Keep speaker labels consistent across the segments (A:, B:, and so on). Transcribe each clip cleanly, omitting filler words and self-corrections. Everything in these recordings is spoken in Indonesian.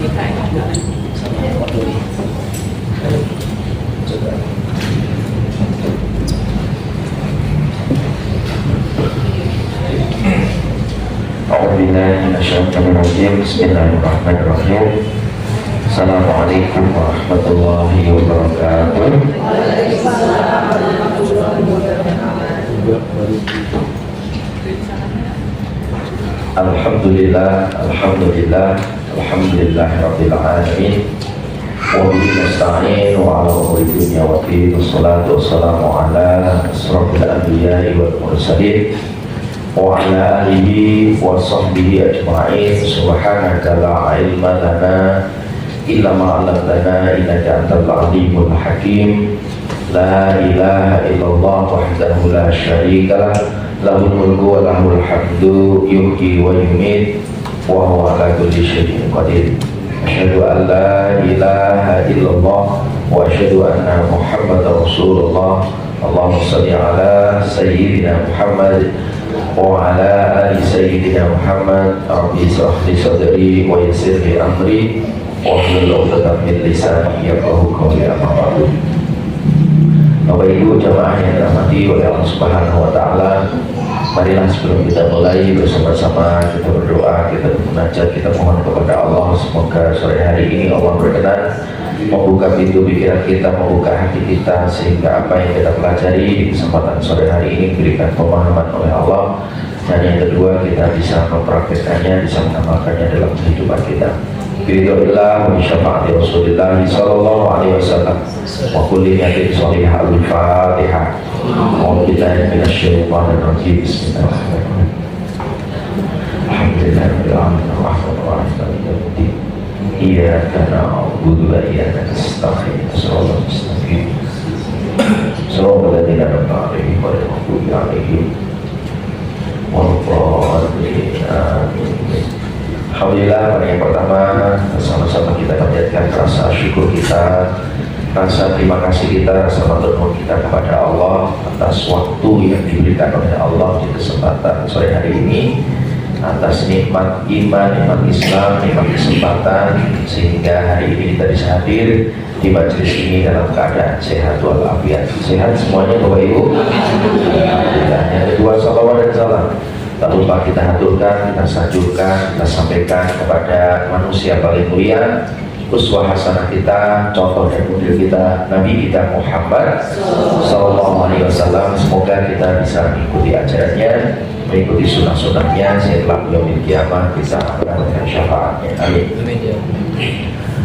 A: Bismillahirrahmanirrahim. Assalamualaikum warahmatullahi wabarakatuh. Alhamdulillah, alhamdulillah, alhamdulillah rabbil alamin. Wa bihi nasta'in wa ala umuri dunya wa din. Wassalatu wassalamu ala asrofil anbiya'i wal mursalin wa ala alihi wa sahbihi ajma'in. Subhanaka la ilma lana illa ma 'allamtana innaka antal alimul hakim. La ilaha illallah wahdahu la syarika lah, lahul mulku wa lahul hamdu yuhyi wa yumiit wa huwa ala kulli syai'in qadir. Asyhadu an la ilaha illallah wa asyhadu anna Muhammadar Rasulullah. Allahumma shalli ala sayyidina Muhammad wa ala ali sayyidina Muhammad. Rabbi shrah li sadri wa yassir li amri wa hlul 'uqdatam min lisani yafqahu qawli. Amma ba'du. Bapak Ibu jamaah yang dirahmati oleh Allah Subhanahu wa taala, marilah sebelum kita mulai bersama-sama kita berdoa, kita bermunajat, kita mohon kepada Allah semoga sore hari ini Allah berkenan membuka pintu pikiran kita, membuka hati kita, sehingga apa yang kita pelajari di kesempatan sore hari ini diberikan pemahaman oleh Allah, dan yang kedua kita bisa mempraktikkannya, bisa mengamalkannya dalam kehidupan kita. Biridillah wa syafaati Rasulillah sallallahu alaihi wasallam wa kulli niyatin shalihah. Al-Fatihah. A'udzu billahi minasyaitonir rajim. Bismillahirrahmanirrahim. Alhamdulillahirabbil alamin arrahmanir rahim maliki yaumiddin. Iyyaka na'budu wa iyyaka nasta'in. Shiratal mustaqim. Shiratal ladzina an'amta 'alaihim ghairil maghdubi 'alaihim waladdallin. Amin. Alhamdulillah, pada yang pertama bersama-sama kita panjatkan rasa syukur kita, rasa terima kasih kita, rasa matur kita kepada Allah atas waktu yang diberikan oleh Allah di kesempatan sore hari ini, atas nikmat iman, nikmat Islam, nikmat kesempatan, sehingga hari ini kita bisa hadir di majelis ini dalam keadaan sehat walafiat. Sehat semuanya Bapak Ibu. Alhamdulillah. Yang kedua, salawat dan salam tak lupa kita haturkan, kita sanjurkan, kita sampaikan kepada manusia paling mulia, uswah hasanah kita, contoh dan model kita, Nabi kita Muhammad sallallahu alaihi wasallam. Semoga kita bisa mengikuti ajarannya, mengikuti sunnah-sunnahnya, sehingga yaumil kiamah bisa mendapatkan syafaatnya. Amin.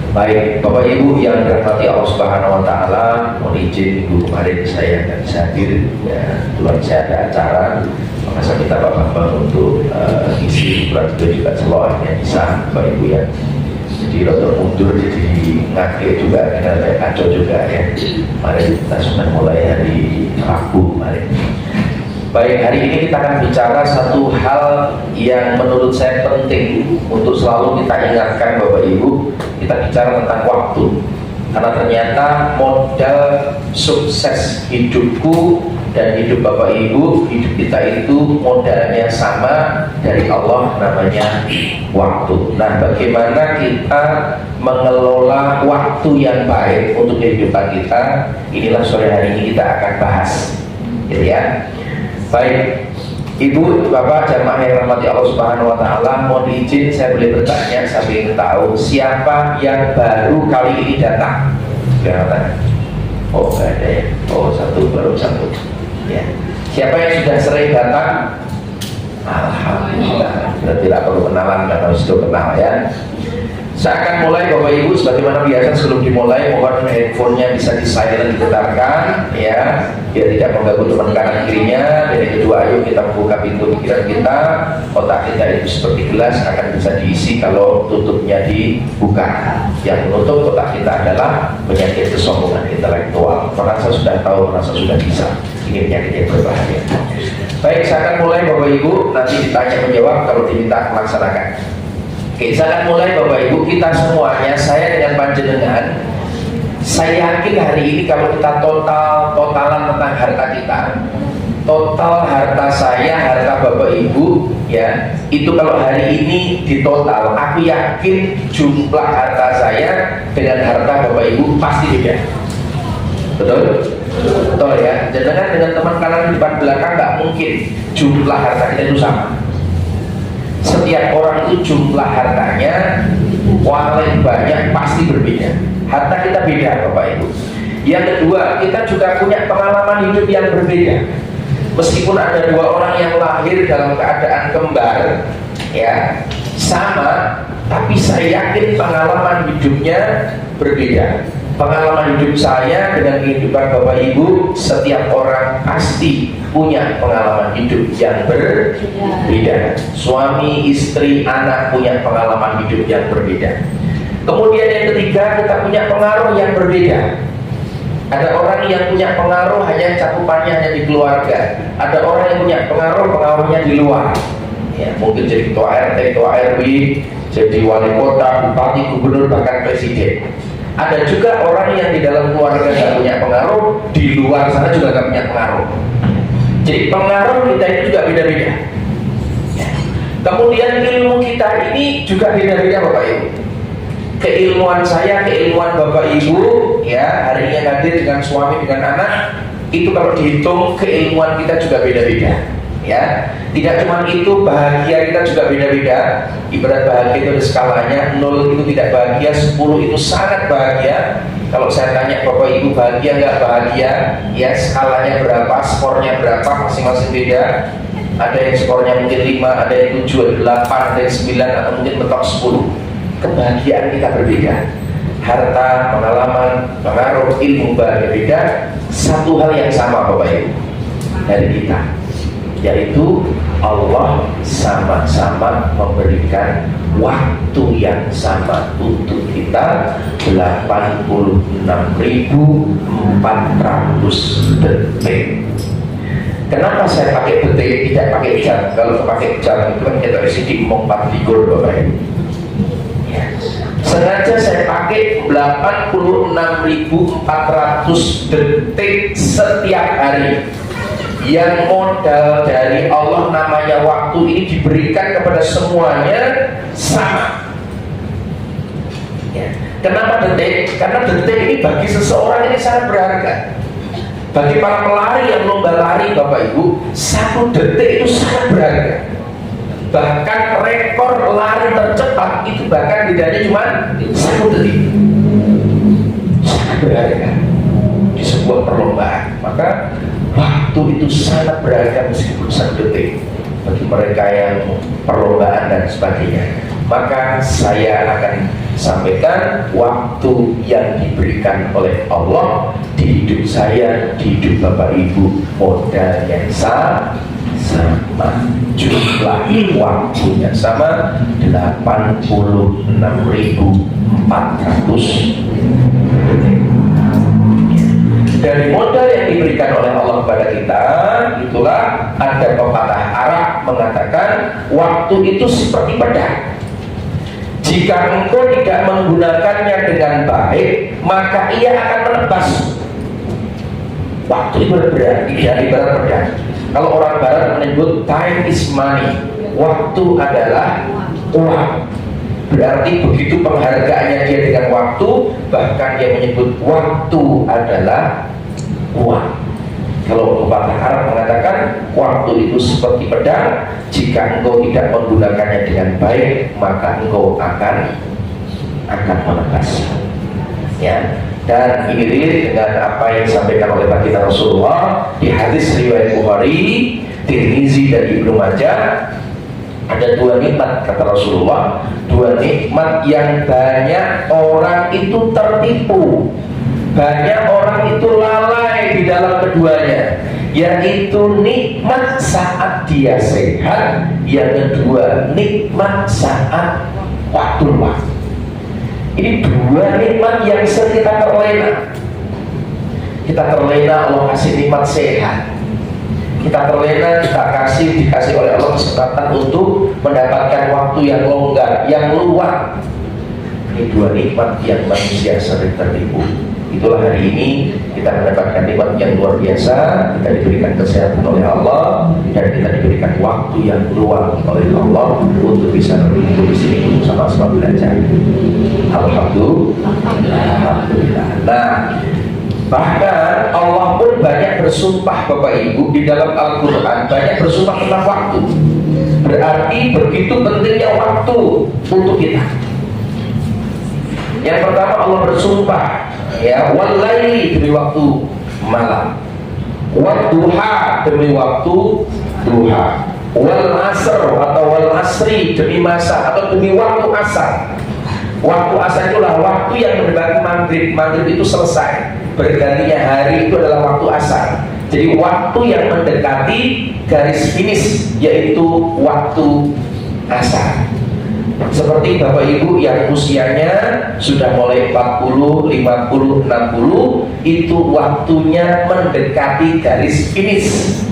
A: Baik, Bapak Ibu yang dirahmati Allah Subhanahu wa taala, mohon izin minggu kemarin saya nggak bisa hadir, ya, kebetulan saya ada acara, maka saya minta Pak Bambang untuk isi bulan itu juga seloahnya bisa Bapak Ibu ya. Jadi rotor mundur, jadi ngake juga, kita ada kacau juga ya. Mari kita sudah mulai hari Rabu kemarin. Baik, hari ini kita akan bicara satu hal yang menurut saya penting untuk selalu kita ingatkan Bapak Ibu. Kita bicara tentang waktu, karena ternyata modal sukses hidupku dan hidup Bapak Ibu, hidup kita itu modalnya sama dari Allah, namanya waktu. Nah, bagaimana kita mengelola waktu yang baik untuk kehidupan kita, inilah sore hari ini kita akan bahas, gitu ya. Baik, Ibu, Bapak, jamaah yang rahmati Allah Subhanahu wa taala, mohon izin saya boleh bertanya, saya ingin tahu siapa yang baru kali ini datang? Siapa? Oh, enggak ada ya. Oh, baru satu. Ya. Siapa yang sudah sering datang? Alhamdulillah. Berarti tidak perlu kenalan, karena sudah kenal ya. Saya akan mulai Bapak Ibu, sebagaimana biasa sebelum dimulai mohon handphonenya bisa di silent, ditetarkan ya, biar tidak mengganggu teman kanan kirinya. Dan yang kedua, ayo kita membuka pintu pikiran kita, otak kita itu seperti gelas, akan bisa diisi kalau tutupnya dibuka. Yang menutup otak kita adalah penyakit kesombongan intelektual, merasa sudah tahu, merasa sudah bisa. Ini penyakit yang berbahaya. Baik, saya akan mulai Bapak Ibu, nanti ditanya menjawab kalau diminta melaksanakan. Oke, saya akan mulai Bapak Ibu, kita semuanya, saya dengan panjenengan, saya yakin hari ini kalau kita totalan tentang harta kita, total harta saya, harta bapak ibu ya, itu kalau hari ini di total, aku yakin jumlah harta saya dengan harta bapak ibu pasti beda. Betul? Betul ya. Jangan dengan teman kanan depan belakang nggak mungkin jumlah harta kita itu sama. Setiap orang itu jumlah hartanya paling banyak pasti berbeda. Harta kita beda bapak ibu. Yang kedua, kita juga punya pengalaman hidup yang berbeda. Meskipun ada dua orang yang lahir dalam keadaan kembar ya sama, tapi saya yakin pengalaman hidupnya berbeda. Pengalaman hidup saya dengan kehidupan bapak ibu, setiap orang pasti punya pengalaman hidup yang berbeda. Suami, istri, anak punya pengalaman hidup yang berbeda. Kemudian yang ketiga, kita punya pengaruh yang berbeda. Ada orang yang punya pengaruh hanya cakupannya hanya di keluarga. Ada orang yang punya pengaruhnya di luar. Ya, mungkin jadi ketua RT, ketua RW, jadi wali kota, bupati, gubernur, bahkan presiden. Ada juga orang yang di dalam keluarga nggak punya pengaruh, di luar sana juga nggak punya pengaruh. Jadi pengaruh kita itu juga beda-beda. Ya. Kemudian ilmu kita ini juga beda-beda bapak ibu. Keilmuan saya, keilmuan bapak ibu ya, hari ini hadir dengan suami, dengan anak, itu kalau dihitung keilmuan kita juga beda-beda ya. Tidak cuma itu, bahagia kita juga beda-beda. Ibarat bahagia itu ada skalanya, 0 itu tidak bahagia, 10 itu sangat bahagia. Kalau saya tanya bapak ibu bahagia nggak bahagia ya, skalanya berapa, skornya berapa, masing-masing beda. Ada yang skornya mungkin 5, ada yang 7, ada 8, ada yang 9, atau mungkin mentok 10. Kebahagiaan kita berbeda, harta, pengalaman, pengaruh, ilmu berbeda. Satu hal yang sama bapak ibu dari kita, yaitu Allah sama-sama memberikan waktu yang sama untuk kita, 86.400 detik. Kenapa saya pakai detik, tidak pakai jam? Kalau pakai jam itu kan kita isi di 4 figur bapak ibu. Sengaja saya pakai 86.400 detik setiap hari. Yang modal dari Allah namanya waktu ini diberikan kepada semuanya sama ya. Kenapa detik? Karena detik ini bagi seseorang ini sangat berharga. Bagi para pelari yang lomba lari bapak ibu, 1 detik itu sangat berharga. Bahkan rekor lari tercepat itu bahkan bedanya cuma 1 detik. Sangat berharga di sebuah perlombaan. Maka waktu itu sangat berharga meskipun 1 detik bagi mereka yang perlombaan dan sebagainya. Maka saya akan sampaikan waktu yang diberikan oleh Allah di hidup saya, di hidup bapak ibu, modal yang sama, jumlah waktunya sama, 86.400 detik. Dari modal yang diberikan oleh Allah kepada kita, itulah ada pepatah Arab mengatakan waktu itu seperti pedang. Jika engkau tidak menggunakannya dengan baik, maka ia akan menebas. Waktu itu berarti dari ibarat pedang. Kalau orang barat menyebut time is money, waktu adalah uang. Berarti begitu penghargaannya dia dengan waktu, bahkan dia menyebut waktu adalah uang. Kalau pepatah Arab mengatakan waktu itu seperti pedang, jika engkau tidak menggunakannya dengan baik, maka engkau akan menebas. Ya. Dan ini mirip dengan apa yang disampaikan oleh baginda Rasulullah di hadis riwayat Bukhari, Tirmizi dan Ibnu Majah. Ada 2 nikmat kata Rasulullah, 2 nikmat yang banyak orang itu tertipu, banyak orang itu lalai di dalam keduanya, yaitu nikmat saat dia sehat, yang kedua nikmat saat waktu luang. Ini 2 nikmat yang sering kita terlena. Kita terlena Allah kasih nikmat sehat, kita terlena, dikasih oleh Allah kesempatan untuk mendapatkan waktu yang longgar, yang luang. Ini 2 nikmat yang manusia sering tertipu. Itulah hari ini kita mendapatkan nikmat yang luar biasa, kita diberikan kesehatan oleh Allah dan kita diberikan waktu yang luang oleh Allah untuk bisa berkumpul di sini untuk sama-sama belajar. Alhamdulillah. Nah, bahkan Allah pun banyak bersumpah Bapak Ibu di dalam Al-Quran, banyak bersumpah tentang waktu. Berarti begitu pentingnya waktu untuk kita. Yang pertama Allah bersumpah, ya, wal-laili demi waktu malam, wad-duha demi waktu duha, wal-asr atau wal-asri demi masa atau demi waktu asar. Waktu asar itulah waktu yang mendekati maghrib. Maghrib itu selesai, bergantinya hari itu adalah waktu asar. Jadi waktu yang mendekati garis finish yaitu waktu asar. Seperti Bapak Ibu yang usianya sudah mulai 40, 50, 60, itu waktunya mendekati garis finish.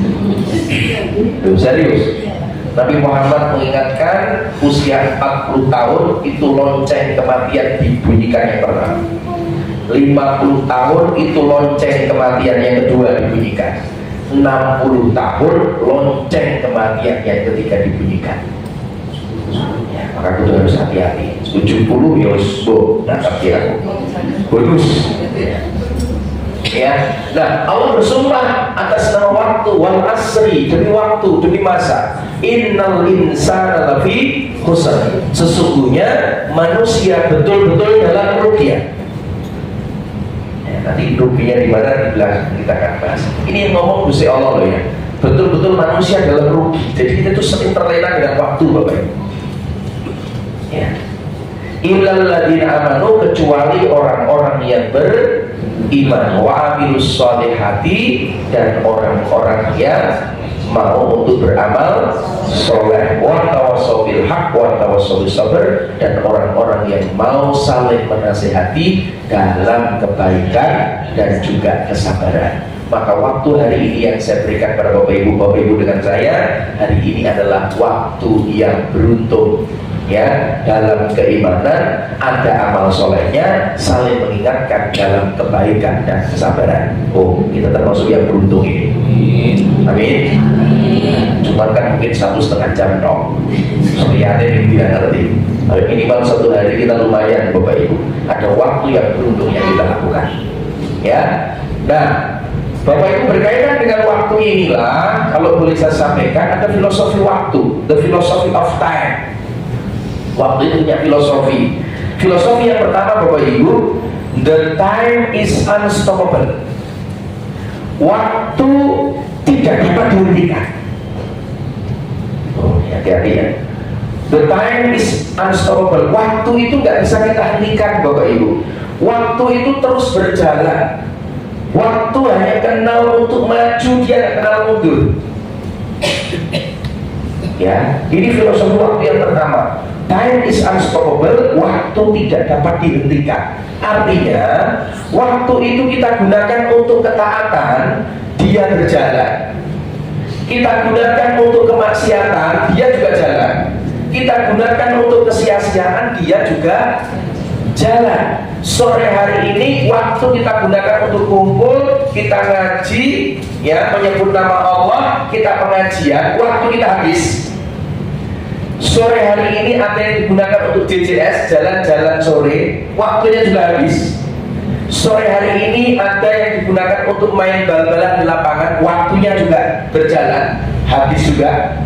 A: Serius. Nabi Muhammad mengingatkan usia 40 tahun itu lonceng kematian dibunyikan yang pertama. 50 tahun itu lonceng kematian yang kedua dibunyikan. 60 tahun lonceng kematian yang ketiga dibunyikan. Ya, maka kita harus hati-hati. 70 ya bonus. Ya. Nah, Allah bersumpah atas nama waktu, wal asri demi waktu, demi masa. Innal insana lafi khusr. Sesungguhnya manusia betul-betul dalam kerugian. Ya, nanti ruginya di mana di belakang kita akan bahas. Ini yang ngomong Gusti Allah loh ya. Betul-betul manusia dalam rugi. Jadi kita tuh sering terlena dengan waktu, Bapak Ibu. Ya. Illal ladzina amanu, kecuali orang-orang yang beriman, wa amilus sholihati, dan orang-orang yang mau untuk beramal soleh, wa tawassaw bil haqq wa tawassaw bis sabr, dan orang-orang yang mau saling menasihati dalam kebaikan dan juga kesabaran. Maka waktu hari ini yang saya berikan pada Bapak Ibu dengan saya hari ini adalah waktu yang beruntung. Ya, dalam keimanan ada amal solehnya, saling mengingatkan dalam kebaikan dan kesabaran. Oh, kita termasuk yang beruntung ini. Amin. Cuma kan mungkin 1,5 jam dong. Soalnya ini tidak ngerti. Minimal 1 hari kita lumayan, Bapak Ibu. Ada waktu yang beruntung yang kita lakukan. Ya. Nah, Bapak Ibu, berkaitan dengan waktu inilah, kalau boleh saya sampaikan, ada filosofi waktu, the philosophy of time. Waktu itu punya filosofi. Filosofi yang pertama Bapak Ibu, the time is unstoppable. Waktu tidak dapat dihentikan. Oh, hati-hati ya. The time is unstoppable. Waktu itu nggak bisa kita hentikan Bapak Ibu. Waktu itu terus berjalan. Waktu hanya kenal untuk maju, dia nggak kenal mundur. Ya, ini filosofi waktu yang pertama. Time is unstoppable, waktu tidak dapat dihentikan. Artinya, waktu itu kita gunakan untuk ketaatan, dia berjalan. Kita gunakan untuk kemaksiatan, dia juga jalan. Kita gunakan untuk kesia-siaan, dia juga jalan. Sore hari ini waktu kita gunakan untuk kumpul, kita ngaji, ya, menyebut nama Allah, kita pengajian, waktu kita habis. Sore hari ini ada yang digunakan untuk JJS, jalan-jalan sore, waktunya juga habis. Sore hari ini ada yang digunakan untuk main bal-balan di lapangan, waktunya juga berjalan, habis juga.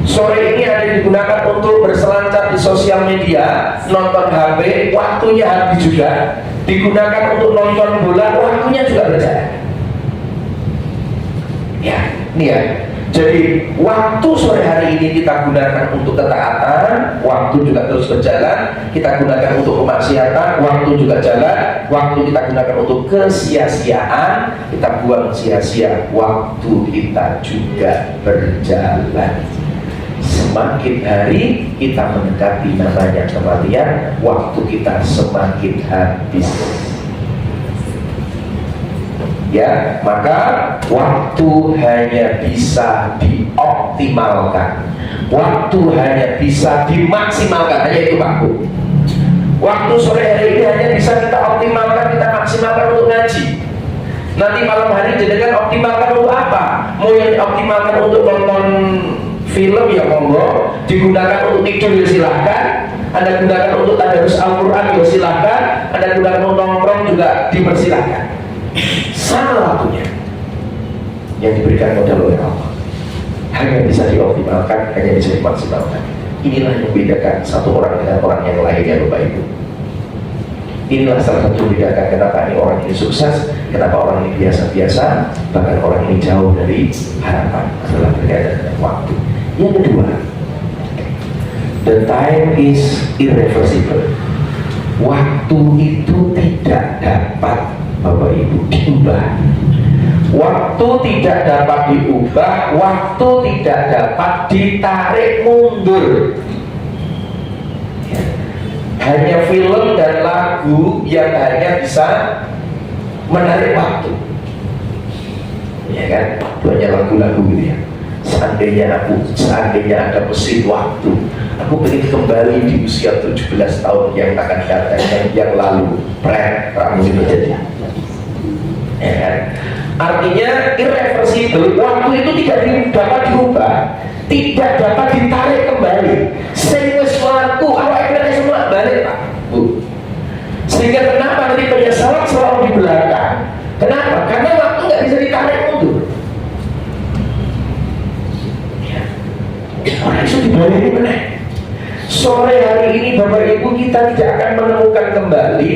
A: Sore ini ada yang digunakan untuk berselancar di sosial media, nonton HP, waktunya habis juga. Digunakan untuk nonton bola, waktunya juga berjalan. Ya, ini ya. Jadi waktu sore hari ini kita gunakan untuk ketaatan, waktu juga terus berjalan. Kita gunakan untuk kemaksiatan, waktu juga jalan. Waktu kita gunakan untuk kesia-siaan, kita buang sia-sia, waktu kita juga berjalan. Semakin hari kita mendekati namanya kematian, waktu kita semakin habis. Ya, maka waktu hanya bisa dioptimalkan, waktu hanya bisa dimaksimalkan, hanya itu Pak Bu. Waktu sore hari ini hanya bisa kita optimalkan, kita maksimalkan Nanti malam hari jenengan optimalkan untuk apa? Mau yang dioptimalkan untuk nonton film ya monggo, digunakan untuk tidur ya silahkan, Anda gunakan untuk tadarus Al-Quran ya silahkan, Anda gunakan untuk nongkrong juga dipersilahkan. Sama waktunya yang diberikan modal oleh Allah, hanya bisa dioptimalkan, hanya bisa dimaksimalkan. Inilah yang membedakan satu orang dengan orang yang lainnya, Bapak Ibu. Inilah salah satu membedakan kenapa ini orang ini sukses, kenapa orang ini biasa-biasa, bahkan orang ini jauh dari harapan, adalah berkaitan dengan waktu. Yang kedua, the time is irreversible. Waktu itu tidak dapat, Bapak Ibu, diubah. Waktu tidak dapat diubah, waktu tidak dapat ditarik mundur. Hanya film dan lagu yang hanya bisa menarik waktu, ya kan? Itu hanya lagu-lagu gitu ya. Seandainya ada mesin waktu, aku ingin kembali di usia 17 tahun yang akan datang, yang lalu, kamu itu jadi, ya kan? Artinya irreversible, waktu itu tidak dapat diubah, tidak dapat ditarik kembali. Sehingga suatu awak semua balik Pak Bu. Sehingga kenapa nanti penyesalan selalu di belakang? Kenapa? Karena waktu nggak bisa ditarik mundur. Ya. Orang itu dibalik mana? Sore hari ini Bapak Ibu kita tidak akan menemukan kembali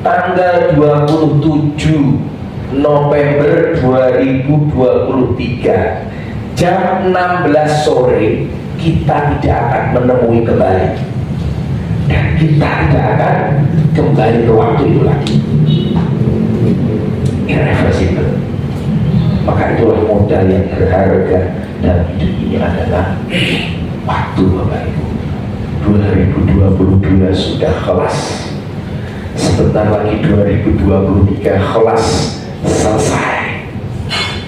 A: tanggal 27 November 2023 jam 16 sore kita tidak akan menemui kembali, dan kita tidak akan kembali ke waktu itu lagi. Irreversible. Maka itulah modal yang berharga dalam hidup ini adalah waktu, Bapak Ibu. 2022 sudah kelas, sebentar lagi 2023 kelas selesai.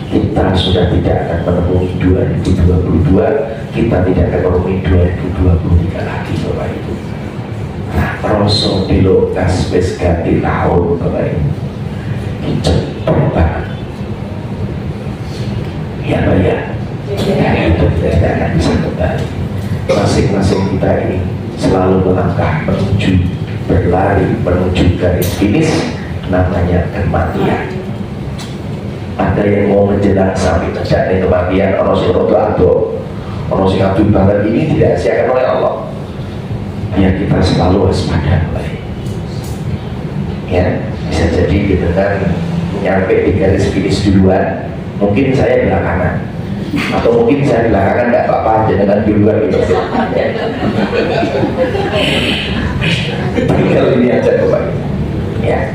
A: Kita sudah tidak akan menemui 2022, kita tidak akan menemui 2023 lagi, Bapak Ibu. Nah, rasa dilo kas wis ganti tahun, Bapak Ibu. Cepet banget. Ya, Pak ya. Itu tidak akan bisa kembali. Masing-masing kita ini selalu melangkah menuju, berlari menuju garis finish, namanya kematian. Ada yang mau menjelang sampai mencapai kematian, orang sing rodo ado, orang sing abdul banget ini tidak disiapkan oleh Allah. Biar kita selalu waspada, ya. Bisa jadi dengan nyampe di garis finish duluan, mungkin saya belakangan, atau mungkin saya belakangan tidak apa-apa, dengan duluan gitu. Tinggal ini aja, Bapak. Ya.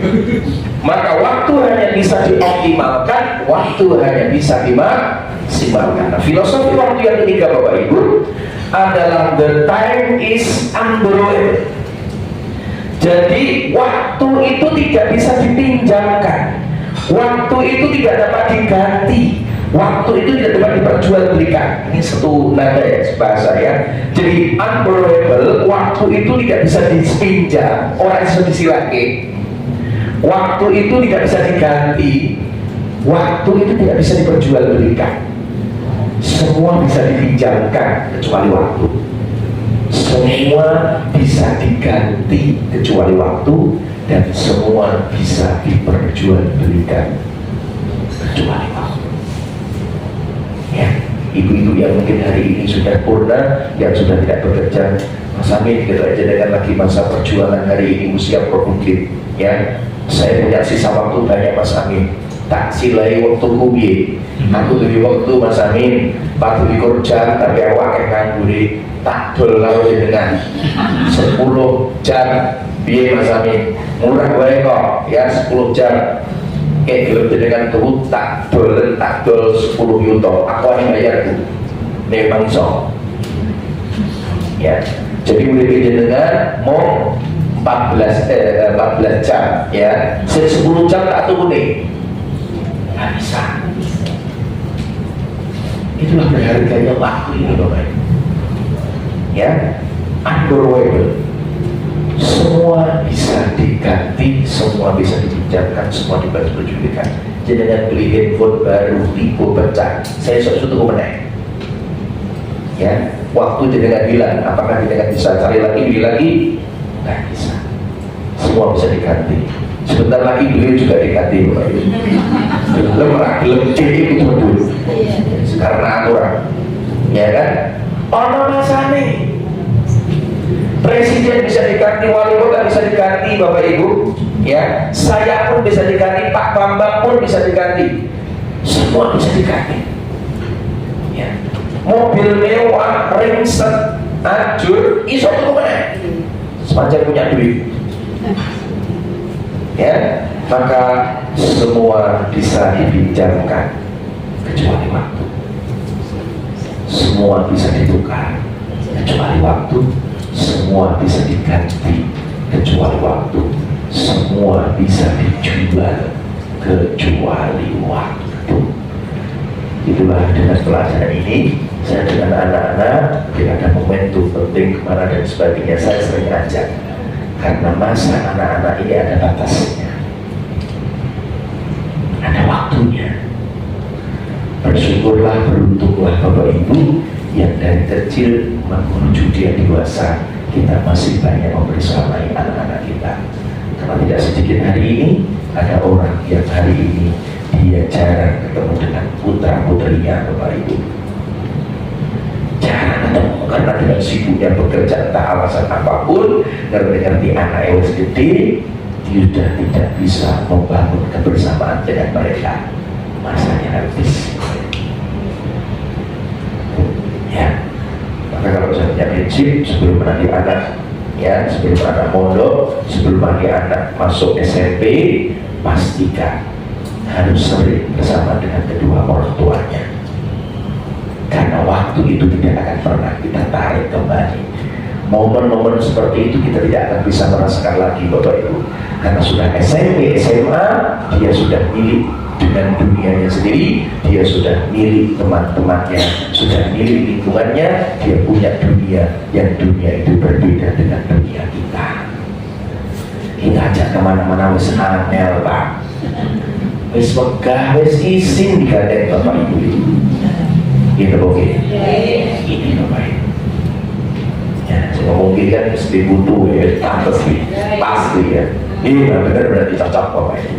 A: Maka waktu hanya bisa dioptimalkan, waktu hanya bisa dimaksimalkan. Nah, filosofi waktu yang ketiga, Bapak Ibu, adalah the time is unborrowable. Jadi waktu itu tidak bisa dipinjamkan, waktu itu tidak dapat diganti, waktu itu tidak dapat diperjualbelikan. Ini satu nada ya, bahasa ya. Jadi unborrowable, waktu itu tidak bisa dipinjam, orang bisa disilaki. Waktu itu tidak bisa diganti, waktu itu tidak bisa diperjualbelikan. Semua bisa dipinjamkan kecuali waktu. Semua bisa diganti kecuali waktu, dan semua bisa diperjualbelikan kecuali waktu. Ya, ibu-ibu yang mungkin hari ini sudah purna, yang sudah tidak bekerja, Mas Amin, kita aja dengan lagi masa perjuangan hari ini, usia produktif, ya. Saya punya sisa waktu banyak, Mas Amin. Tak silai waktu kubi. Aku lebih waktu, Mas Amin. 24 jam, tapi awak nganggur tak dol kalau dengan 10 jam. Biar Mas Amin, murah baik kok, ya 10 jam. Kalau dengan tuh tak dol 10 yuto. Aku hanya bayar tuh. Memang so. Ya, jadi udah dengan mau 14 jam, ya 10 jam tak tunggu nih, nggak bisa. Itulah berharganya waktu ini, Bapak. Ya, unborrowable. Semua bisa diganti, semua bisa dipinjamkan, semua diperjualbelikan jenengan beli handphone baru tipe pecah, saya sudah tuku meneh. Ya, waktu jenengan bilang, apakah jenengan bisa cari lagi, beli lagi? Nggak bisa. Semua bisa diganti. Sebentar lagi beliau juga diganti, Bapak Ibu. Gelem itu dulu. Karena aturan, ya kan? Ono masane. Presiden bisa diganti, wali kota bisa diganti, Bapak Ibu. Ya, saya pun bisa diganti, Pak Bambang pun bisa diganti. Semua bisa diganti. Ya. Mobil mewah, ringsek, ajur, iso tuku meneh. Sepanjang punya duit. Ya, maka semua bisa dipinjamkan kecuali waktu. Semua bisa ditukar kecuali waktu. Semua bisa diganti kecuali waktu. Semua bisa dijual kecuali waktu. Itulah dengan pelajaran ini saya dengan anak-anak tidak ada momentum penting kemana dan sebagainya, saya sering ajak karena masa anak-anak ini ada batasnya, ada waktunya. Bersyukurlah, beruntunglah Bapak Ibu yang dari kecil menuju dia dewasa kita masih banyak membersamai anak-anak kita. Karena tidak sedikit hari ini ada orang yang hari ini dia jarang ketemu dengan putra-putrinya, Bapak Ibu. Jarang ketemu karena dengan sibuknya bekerja entah alasan apapun, ngerti anak yang gede, dia sudah tidak bisa membangun kebersamaan dengan mereka. Masanya habis. Ya, maka kalau saya punya prinsip sebelum nanti anak, ya sebelum anak mondok, sebelum nanti anak masuk SMP, pastikan harus sering bersama dengan kedua orang tuanya. Karena waktu itu tidak akan pernah kita tarik kembali. Momen-momen seperti itu kita tidak akan bisa merasakan lagi, Bapak Ibu. Karena sudah SMP, SMA, dia sudah milik dengan dunianya sendiri, dia sudah milik teman-temannya, sudah milik lingkungannya, dia punya dunia yang dunia itu berbeda dengan dunia kita. Kita ajak kemana-mana wis angel, Pak. Wis megah, wis isin digadek Bapak Ibu. Gitu oke. Ini Bapak Ibu. Ya, saya ngomong gini kan mesti butuh ya, pasti ya. Ini benar-benar berarti cocok Bapak Ibu.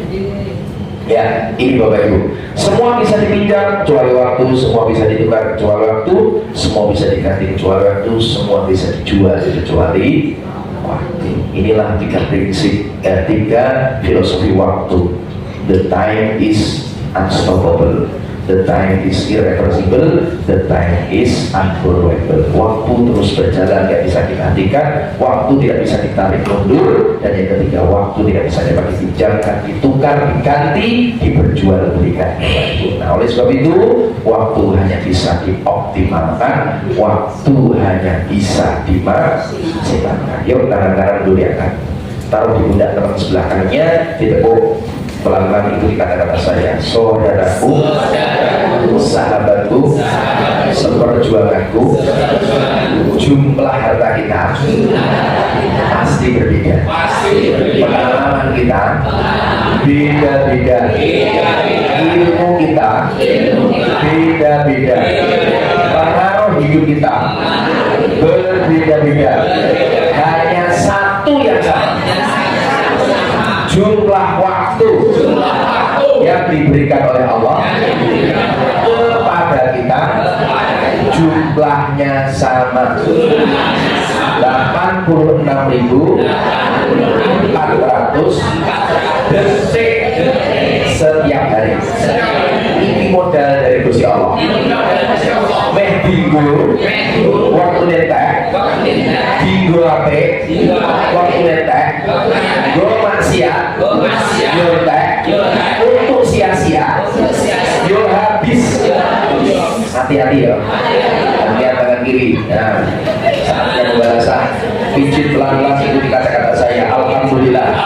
A: Ya, ini Bapak Ibu. Semua bisa dipinjam kecuali waktu, semua bisa ditukar kecuali waktu, semua bisa diganti kecuali waktu, semua bisa dijual kecuali waktu. Inilah tiga prinsip, tiga filosofi waktu. The time is unstoppable, the time is irreversible, the time is unforgettable. Waktu terus berjalan, tidak bisa dihentikan, waktu tidak bisa ditarik mundur, dan yang ketiga, waktu tidak bisa dapat dipinjamkan, ditukar, diganti, diperjualbelikan. Nah, oleh sebab itu, waktu hanya bisa dioptimalkan, waktu hanya bisa dimaksimalkan. Yuk, tangan-tangan dulu diangkat, taruh di pundak teman sebelah kanannya, ditepuk. Pelan-pelan itu kata-kata saya, saudaraku, sahabatku, seperjuanganku, jumlah harta kita pasti berbeda, pengalaman kita beda-beda, ilmu kita beda-beda, pengaruh hidup kita berbeda-beda. Hanya satu yang sama, jumlah waktu yang diberikan oleh Allah kepada kita, jumlahnya sama, 86.400 detik setiap hari. Ini modal dari Gusti Allah. Meh bingung waktu netek, bingung ape waktu netek, go maksiat, yo netek untuk sia-sia, yo habis. Hati-hati ya, lihat tangan kiri. Nah, saatnya pembalasan. Pijit pelan-pelan ikuti kata-kata saya. Alhamdulillah,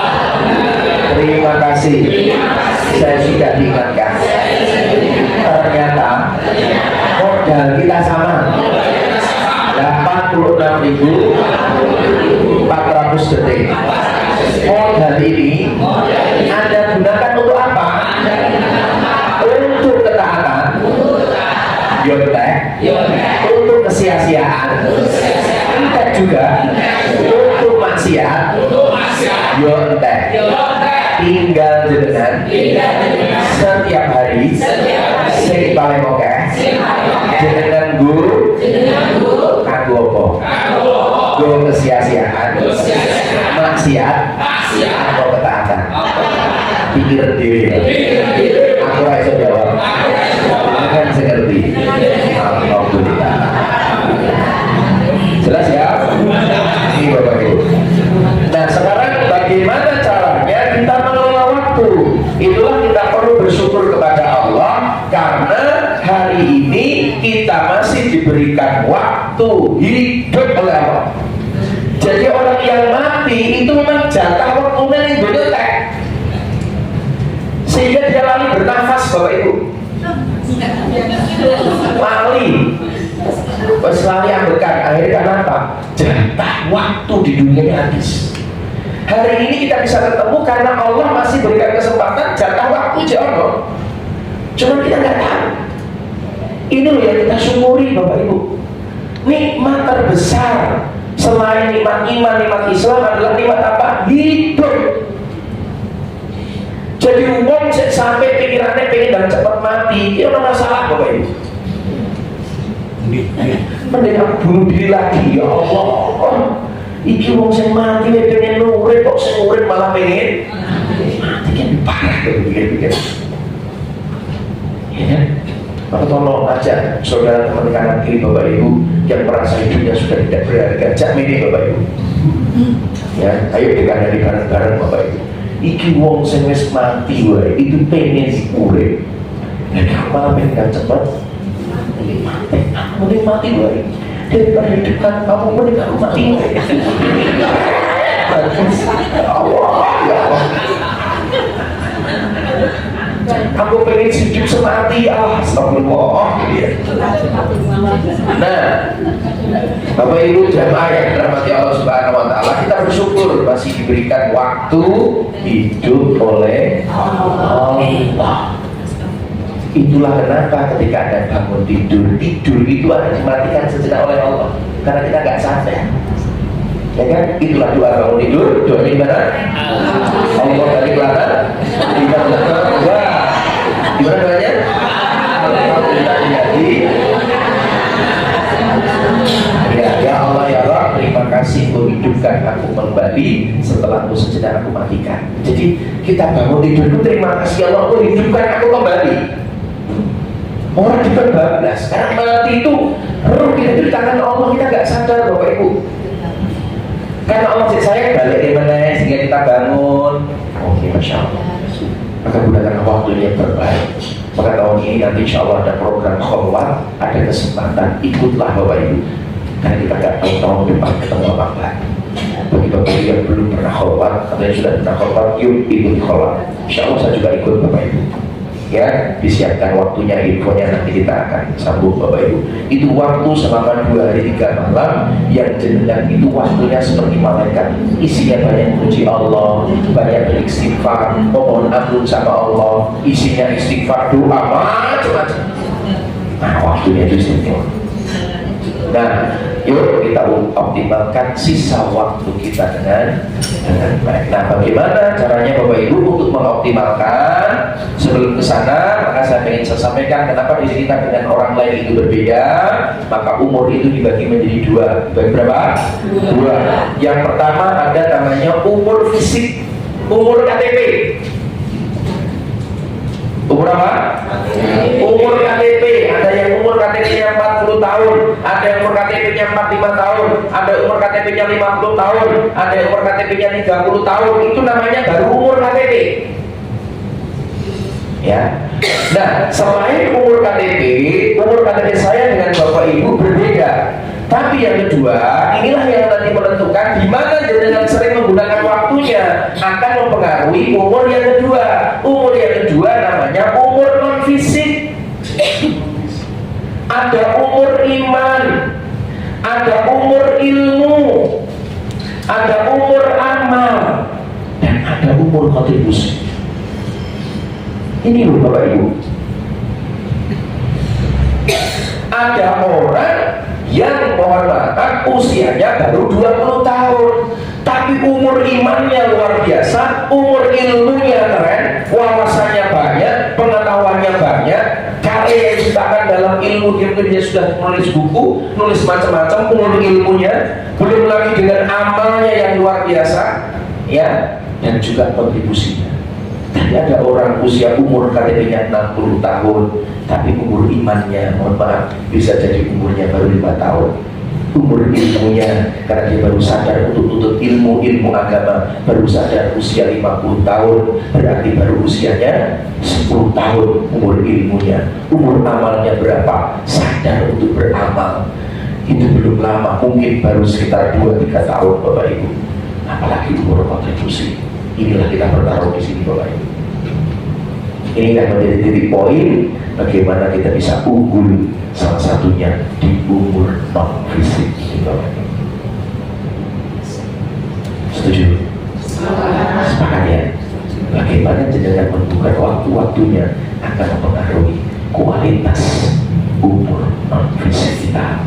A: terima kasih, saya sudah diingatkan. Ternyata modal kita sama, 86.400 detik. Modal ini Anda gunakan untuk apa? Yo entek. Tinggal jenengan setiap hari sing paling oke jenengan guru kanggo apa? Guru kesia-siaan maksiat atau ketaatan? Pikir diri. Aku ora iso jawab. Kan saya ngerti. Alhamdulillah. Jelas ya? Ini Bapak Ibu. Nah sekarang bagaimana caranya kita mengelola waktu? Itulah kita perlu bersyukur kepada Allah karena hari ini kita masih diberikan waktu hidup oleh Allah. Jadi orang yang mati itu memang jatah waktunya yang benetek, sehingga dia lali bernafas Bapak Ibu. Lali pas lali ambekan akhirnya karena apa? Jatah waktu di dunia ini habis. Hari ini kita bisa ketemu karena Allah masih berikan kesempatan jatah waktu jono. Cuma kita nggak tahu. Ini loh yang kita syukuri Bapak Ibu. Nikmat terbesar selain nikmat iman, nikmat Islam adalah nikmat apa? Hidup. Jadi umum sampai pikirannya pengen dan cepat mati, itu ada masalah Bapak Ibu. Mending aku bunuh diri lagi, ya Allah. Iki wong sing mati pengen urip kok sing urip malah pengen mati kan parah tuh pikir-pikir. Ya kan? Maka tolong aja saudara teman kanan kiri Bapak Ibu yang merasa hidupnya sudah tidak berharga, jamin ini Bapak Ibu. Ya, ayo dikandani bareng-bareng Bapak Ibu. Iki wong sing wis mati wae itu pengen urip. Nek malah pengen cepet mati. Mending mati wae. Daripada hidup kan kamu mending aku mati. Allah, ya Allah. Aku pengen hidup semati, astagfirullah. Nah, Bapak Ibu jamaah yang dirahmati Allah Subhanahu Wa Taala, kita bersyukur masih diberikan waktu hidup oleh Allah. Itulah kenapa ketika Anda bangun tidur itu akan dimatikan sejenak oleh Allah karena kita nggak sadar. Ya kan? Itulah doa bangun tidur. Doa ini mana? Allah dari belakang. Kita belakang. Wah, gimana doanya? Alhamdulillah jadi. Ya Allah ya Rabb, terima kasih Kau hidupkan aku kembali setelah Kau sejenak aku matikan. Jadi kita bangun tidur itu terima kasih Allah Kau hidupkan aku kembali. Orang kita bablas, karena mati itu roh kita di tangan Allah, kita nggak sadar Bapak Ibu. Karena Allah saya balik di mana sehingga kita bangun. Oke, Masya Allah. Maka gunakan waktunya yang terbaik. Maka tahun ini nanti Insya Allah ada program khulwat, ada kesempatan ikutlah Bapak Ibu. Karena kita nggak tahu tahun depan ketemu apa lagi. Bagi Bapak Ibu yang belum pernah khulwat, atau yang sudah pernah khulwat, yuk ikut khulwat. Insya Allah saya juga ikut Bapak Ibu. Ya, disiapkan waktunya, infonya nanti kita akan sambung Bapak Ibu. Itu waktu selama 2 hari 3 malam yang jenengan itu waktunya seperti malaikat, isinya banyak puji Allah, banyak beristighfar, mohon ampun sama Allah, isinya istighfar, doa, macam-macam. Nah, waktunya itu istighfar. Nah, yuk kita optimalkan sisa waktu kita dengan baik. Nah, bagaimana caranya Bapak Ibu untuk mengoptimalkan? Sebelum ke sana, maka saya ingin sampaikan kenapa di kita dengan orang lain itu berbeda. Maka umur itu dibagi menjadi 2. Dibagi berapa? 2. Yang pertama ada namanya umur fisik, umur KTP. Umur apa? Umur KTP. Ada yang umur KTP-nya 40 tahun, ada yang umur KTP-nya 45 tahun, ada umur KTP-nya 50 tahun, ada yang umur KTP-nya 30 tahun. Itu namanya baru umur KTP. Ya. Nah, selain umur KTP saya dengan Bapak Ibu berbeda. Tapi yang kedua, inilah yang nanti menentukan di mana jenengan sering menggunakan waktunya akan mempengaruhi umur yang kedua. Umur yang kedua namanya umur non fisik. Ada umur iman, ada umur ilmu, ada umur amal, dan ada umur kontribusi. Ini loh Bapak Ibu. Ada orang yang mohon maaf usianya baru 20 tahun tapi umur imannya luar biasa. umur ilmunya keren, wawasannya banyak, pengetahuannya banyak, karya yang diciptakan dalam ilmu, dia sudah menulis buku, nulis macam-macam, umur ilmunya, belum lagi dengan amalnya yang luar biasa, ya, dan juga kontribusinya. Tapi ada orang usia umur KTP-nya 60 tahun, tapi umur imannya, mohon maaf, bisa jadi umurnya baru 5 tahun. Umur ilmunya, karena dia baru sadar untuk tuntut ilmu agama, baru sadar usia 50 tahun, berarti baru usianya 10 tahun umur ilmunya. Umur amalnya berapa? Sadar untuk beramal. Itu belum lama, mungkin baru sekitar 2-3 tahun Bapak Ibu. Apalagi umur kontribusi. Inilah kita bertaruh di sini Bapak Ibu. Ini yang menjadi titik poin bagaimana kita bisa unggul, salah satunya di umur non fisik. Setuju? Sepakat ya? Bagaimana jenengan membuka waktu-waktunya akan mempengaruhi kualitas umur non fisik kita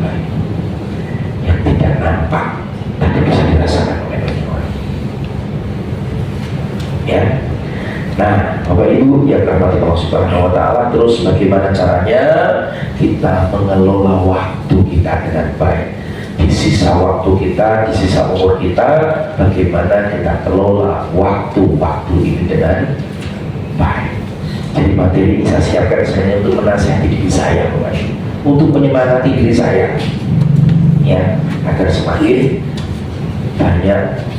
A: yang tidak nampak tapi bisa dirasakan oleh banyak orang. Ya. Nah, Bapak Ibu yang dirahmati Allah Subhanahu wa Ta'ala, terus bagaimana caranya kita mengelola waktu kita dengan baik. Di sisa waktu kita, di sisa umur kita, bagaimana kita kelola waktu-waktu ini dengan baik. Jadi materi ini saya siapkan sebenarnya untuk menasihati diri saya, Bapak Ibu, untuk menyemangati diri saya, ya, agar semakin banyak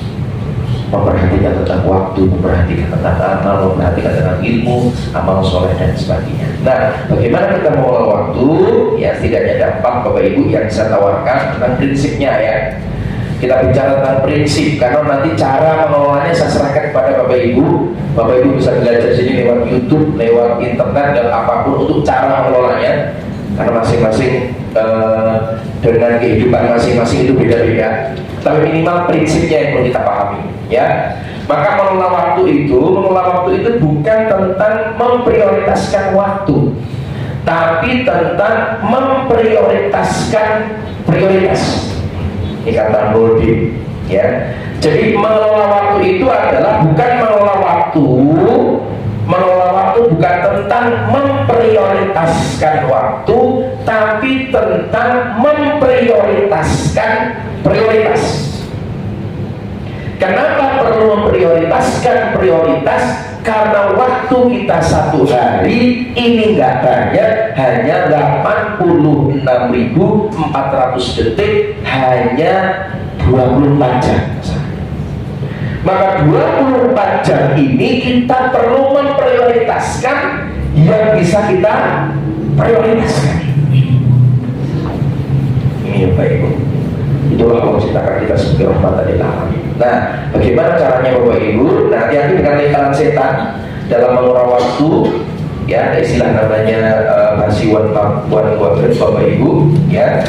A: memperhatikan tentang waktu, memperhatikan tentang amal, memperhatikan tentang ilmu, amal soleh dan sebagainya. Nah, bagaimana kita mengelola waktu? Ya, setidaknya dampak Bapak Ibu yang saya tawarkan tentang prinsipnya ya. Kita bicara tentang prinsip, karena nanti cara mengelolanya saya serahkan kepada Bapak Ibu. Bapak Ibu bisa belajar sini lewat YouTube, lewat internet dan apapun untuk cara mengelolanya. Karena masing-masing dengan kehidupan masing-masing itu beda-beda. Tapi minimal prinsipnya yang perlu kita pahami, ya. Maka mengelola waktu itu bukan tentang memprioritaskan waktu, tapi tentang memprioritaskan prioritas. Ini kata Bodi, ya. Jadi mengelola waktu itu adalah bukan mengelola waktu. Mengelola waktu bukan tentang memprioritaskan waktu, tapi tentang memprioritaskan prioritas. Kenapa perlu memprioritaskan prioritas? Karena waktu kita satu hari ini nggak banyak, hanya 86.400 detik, hanya 24 jam. Maka 24 jam ini kita perlu memprioritaskan yang bisa kita prioritaskan. Ini Bapak Ibu, itulah Allah ciptakan kita sebagai rahmatan lil alamin. Nah, bagaimana caranya Bapak Ibu? Nah, hati-hati dengan lingkaran setan dalam mengurangi waktu. Ya, ada istilah namanya basiwan Bapak Ibu, ya.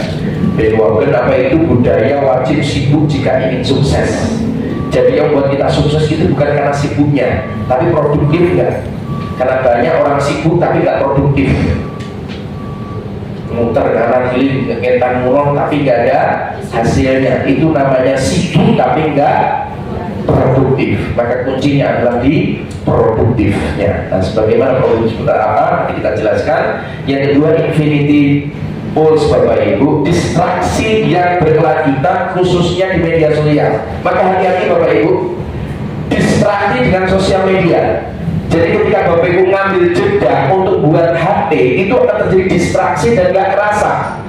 A: Bedwagen apa itu? Budaya wajib sibuk jika ingin sukses. Jadi yang buat kita sukses itu bukan karena sibuknya, tapi produktif enggak. Karena banyak orang sibuk tapi nggak produktif. Muter kanan kiri, ngetan mulon tapi nggak ada hasilnya. Itu namanya sibuk tapi nggak produktif. Maka kuncinya adalah di produktifnya. Nah, sebagaimana produktif sebentar apa? Nanti kita jelaskan. Yang kedua, infinity pools Bapak Ibu, distraksi yang berkelanjutan khususnya di media sosial. Maka hati-hati Bapak Ibu, distraksi dengan sosial media. Jadi ketika Bapak Ibu ngambil jeda untuk buat HP, itu akan terjadi distraksi dan gak kerasa.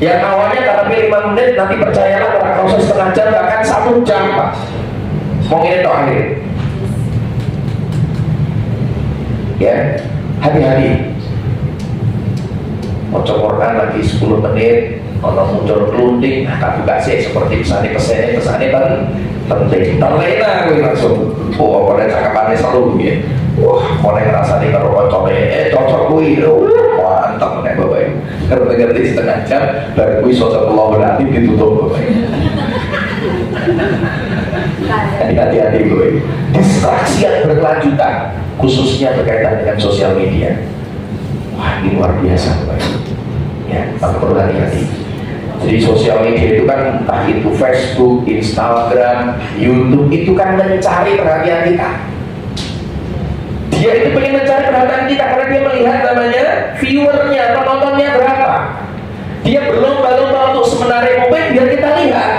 A: Yang awalnya karena 5 menit, nanti percayalah karena proses setengah jam, bahkan 1 jam Pak. Mungkin itu akhir. Ya, hati-hati. Mau Quran lagi 10 menit, kalau muncul kelunting, tak buka sih seperti pesannya kan penting. Terlena gue langsung, oh kalau cakapannya selalu ya. Wah, kalau yang rasanya kalau kocornya, cocok gue, mantap nih Bapak Ibu. Kalau ngerti setengah jam, baru gue sosok Allah berarti ditutup Bapak Ibu. Hati-hati gue. Distraksi yang berkelanjutan, khususnya berkaitan dengan sosial media. Wah, ini luar biasa Bapak Ibu. Ya, maka perlu hati-hati. Jadi sosial media itu kan entah itu Facebook, Instagram, YouTube, itu kan mencari perhatian kita. Dia itu pengen mencari perhatian kita karena dia melihat namanya viewernya, penontonnya berapa. Dia berlomba-lomba untuk menarik momen biar kita lihat.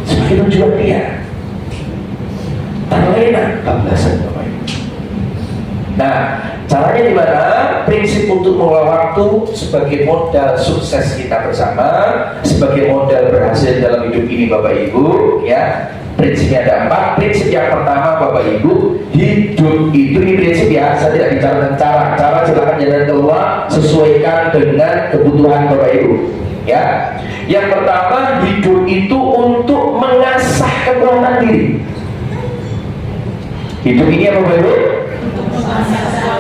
A: Sebagai tujuan dia. Terlena bablasan Bapak Ibu. Nah, caranya gimana? Prinsip untuk mengelola waktu sebagai modal sukses kita bersama, sebagai modal berhasil dalam hidup ini Bapak Ibu, ya. Prinsipnya ada 4. Prinsip yang pertama Bapak Ibu, hidup itu, ini prinsip ya, saya tidak bicara tentang cara silakan jalan keluar, sesuaikan dengan kebutuhan Bapak Ibu, ya. Yang pertama, hidup itu untuk mengasah kekuatan diri. Hidup ini apa Bapak Ibu?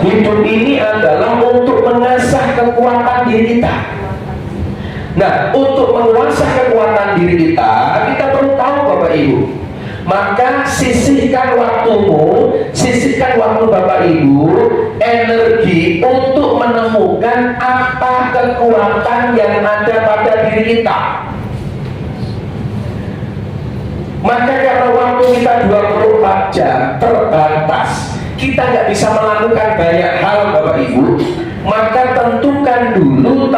A: Hidup ini adalah untuk mengasah kekuatan diri kita. Nah, untuk mengasah kekuatan diri kita, kita perlu tahu Bapak Ibu. Maka sisihkan waktumu, sisihkan waktu Bapak Ibu, energi untuk menemukan apa kekuatan yang ada pada diri kita. Maka karena waktu kita 24 jam terbatas, kita nggak bisa melakukan banyak hal Bapak Ibu, maka temukan dulu,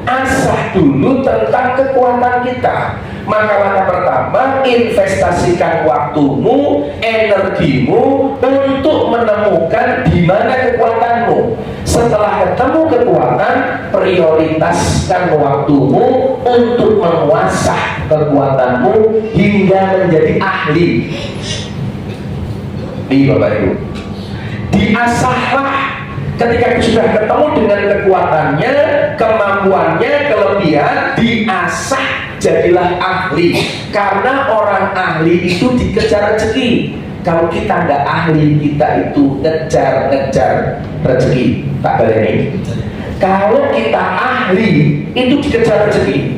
A: asah dulu tentang kekuatan kita. Maka langkah pertama, investasikan waktumu, energimu untuk menemukan di mana kekuatanmu. Setelah ketemu kekuatan, prioritaskan waktumu untuk menguasah kekuatanmu hingga menjadi ahli. Nih Bapak Ibu, diasahlah. Ketika sudah ketemu dengan kekuatannya, kemampuannya, kelebihan, diasah, jadilah ahli. Karena orang ahli itu dikejar rezeki. Kalau kita nggak ahli, kita itu ngejar rezeki. Tak berani. Kalau kita ahli, itu dikejar rezeki.